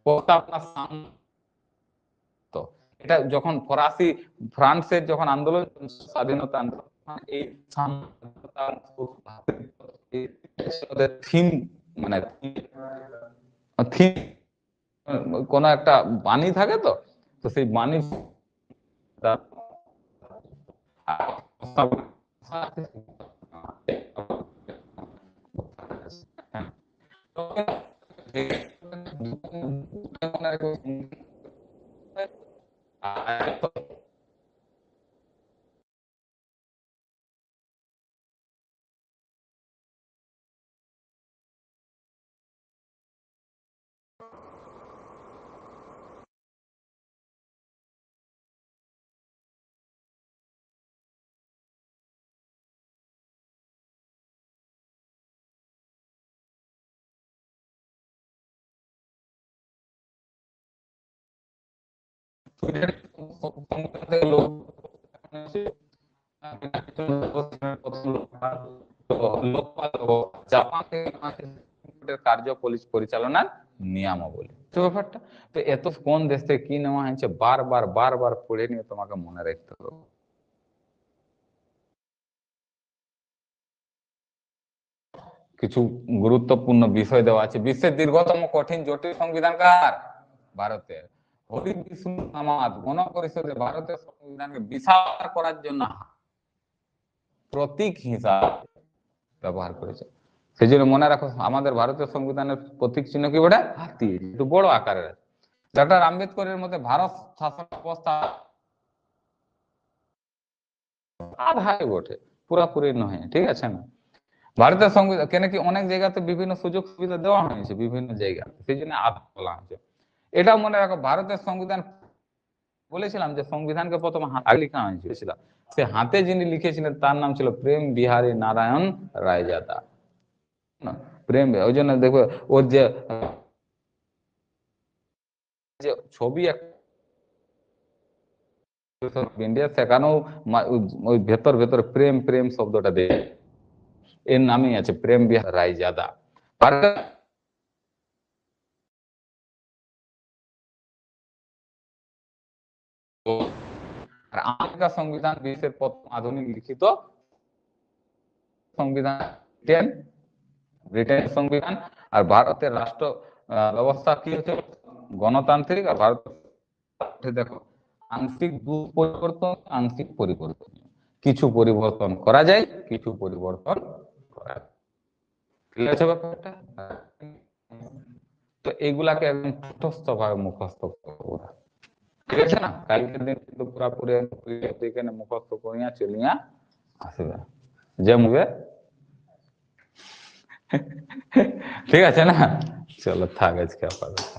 প্রস্তাবনা, তো এটা যখন ফ্রান্সের যখন আন্দোলন, স্বাধীনতা আন্দোলন, এই থিম, মানে থিম, কোন একটা বাণী থাকে, তো তো সেই বাণী জাপান থেকে কার্য পরিচালনার নিয়মাবলী। তো ব্যাপারটা তো এত কোন দেশ থেকে কি নেওয়া হয়েছে বারবার বারবার পড়ে নিয়ে তোমাকে মনে রাখতে হবে। কিছু গুরুত্বপূর্ণ বিষয় দেওয়া আছে। বিশ্বের দীর্ঘতম কঠিন জটিল সংবিধান কার? ভারতের। হরি বিষ্ণু সমাজ গণপরিষদে ভারতের সংবিধানকে বিশাল করার জন্য প্রতীক হিসাবে ব্যবহার করেছে। সেই জন্য মনে রাখো আমাদের ভারতীয় সংবিধানের প্রতীক চিহ্ন কি বটে? হাতি, একটু বড় আকারের আছে। ডক্টর আম্বেদকরের মধ্যে ভারত শাসন ব্যবস্থা আধাই বটে, পুরাপুরি নয়, ঠিক আছে না? ভারতের সংবিধান কেন কি অনেক জায়গাতে বিভিন্ন সুযোগ সুবিধা দেওয়া হয়েছে বিভিন্ন জায়গাতে, সেই জন্য আধা বলা হয়েছে। এটাও মনে রাখো ভারতের সংবিধান বলেছিলাম যে সংবিধানকে প্রথম হাতে লেখা হয়েছিল, সে হাতে যিনি লিখেছিলেন তার নাম ছিল প্রেম বিহারী নারায়ণ রায়জাদা। প্রেম, ওই জন্য দেখো ওর যে ছবি ইন্ডিয়া সেখানেও ওই ভেতর ভেতর প্রেম প্রেম শব্দটা দেয়, এর নামই আছে প্রেম বিহারী রায়জাদা। আর আমেরিকার সংবিধান বিশ্বের প্রথম আধুনিক লিখিত সংবিধান ব্রিটেনের সংবিধান। আর ভারতের রাষ্ট্র ব্যবস্থা কি হচ্ছে? গণতান্ত্রিক। আর ভারত দেখো আংশিক পরিবর্তন আংশিক পরিবর্তন, কিছু পরিবর্তন করা যায় কিছু পরিবর্তন করা যায়, ঠিক আছে ব্যাপারটা? তো এইগুলাকে একদম তটস্থ ভাবে মুখস্থ করবো, ঠিক আছে না? কালকের দিন কিন্তু পুরাপুরি এখানে মুখস্থ করিয়া চলিয়া আসবে যে মুবে, ঠিক আছে না? চলো থাক আজকে আপাতত।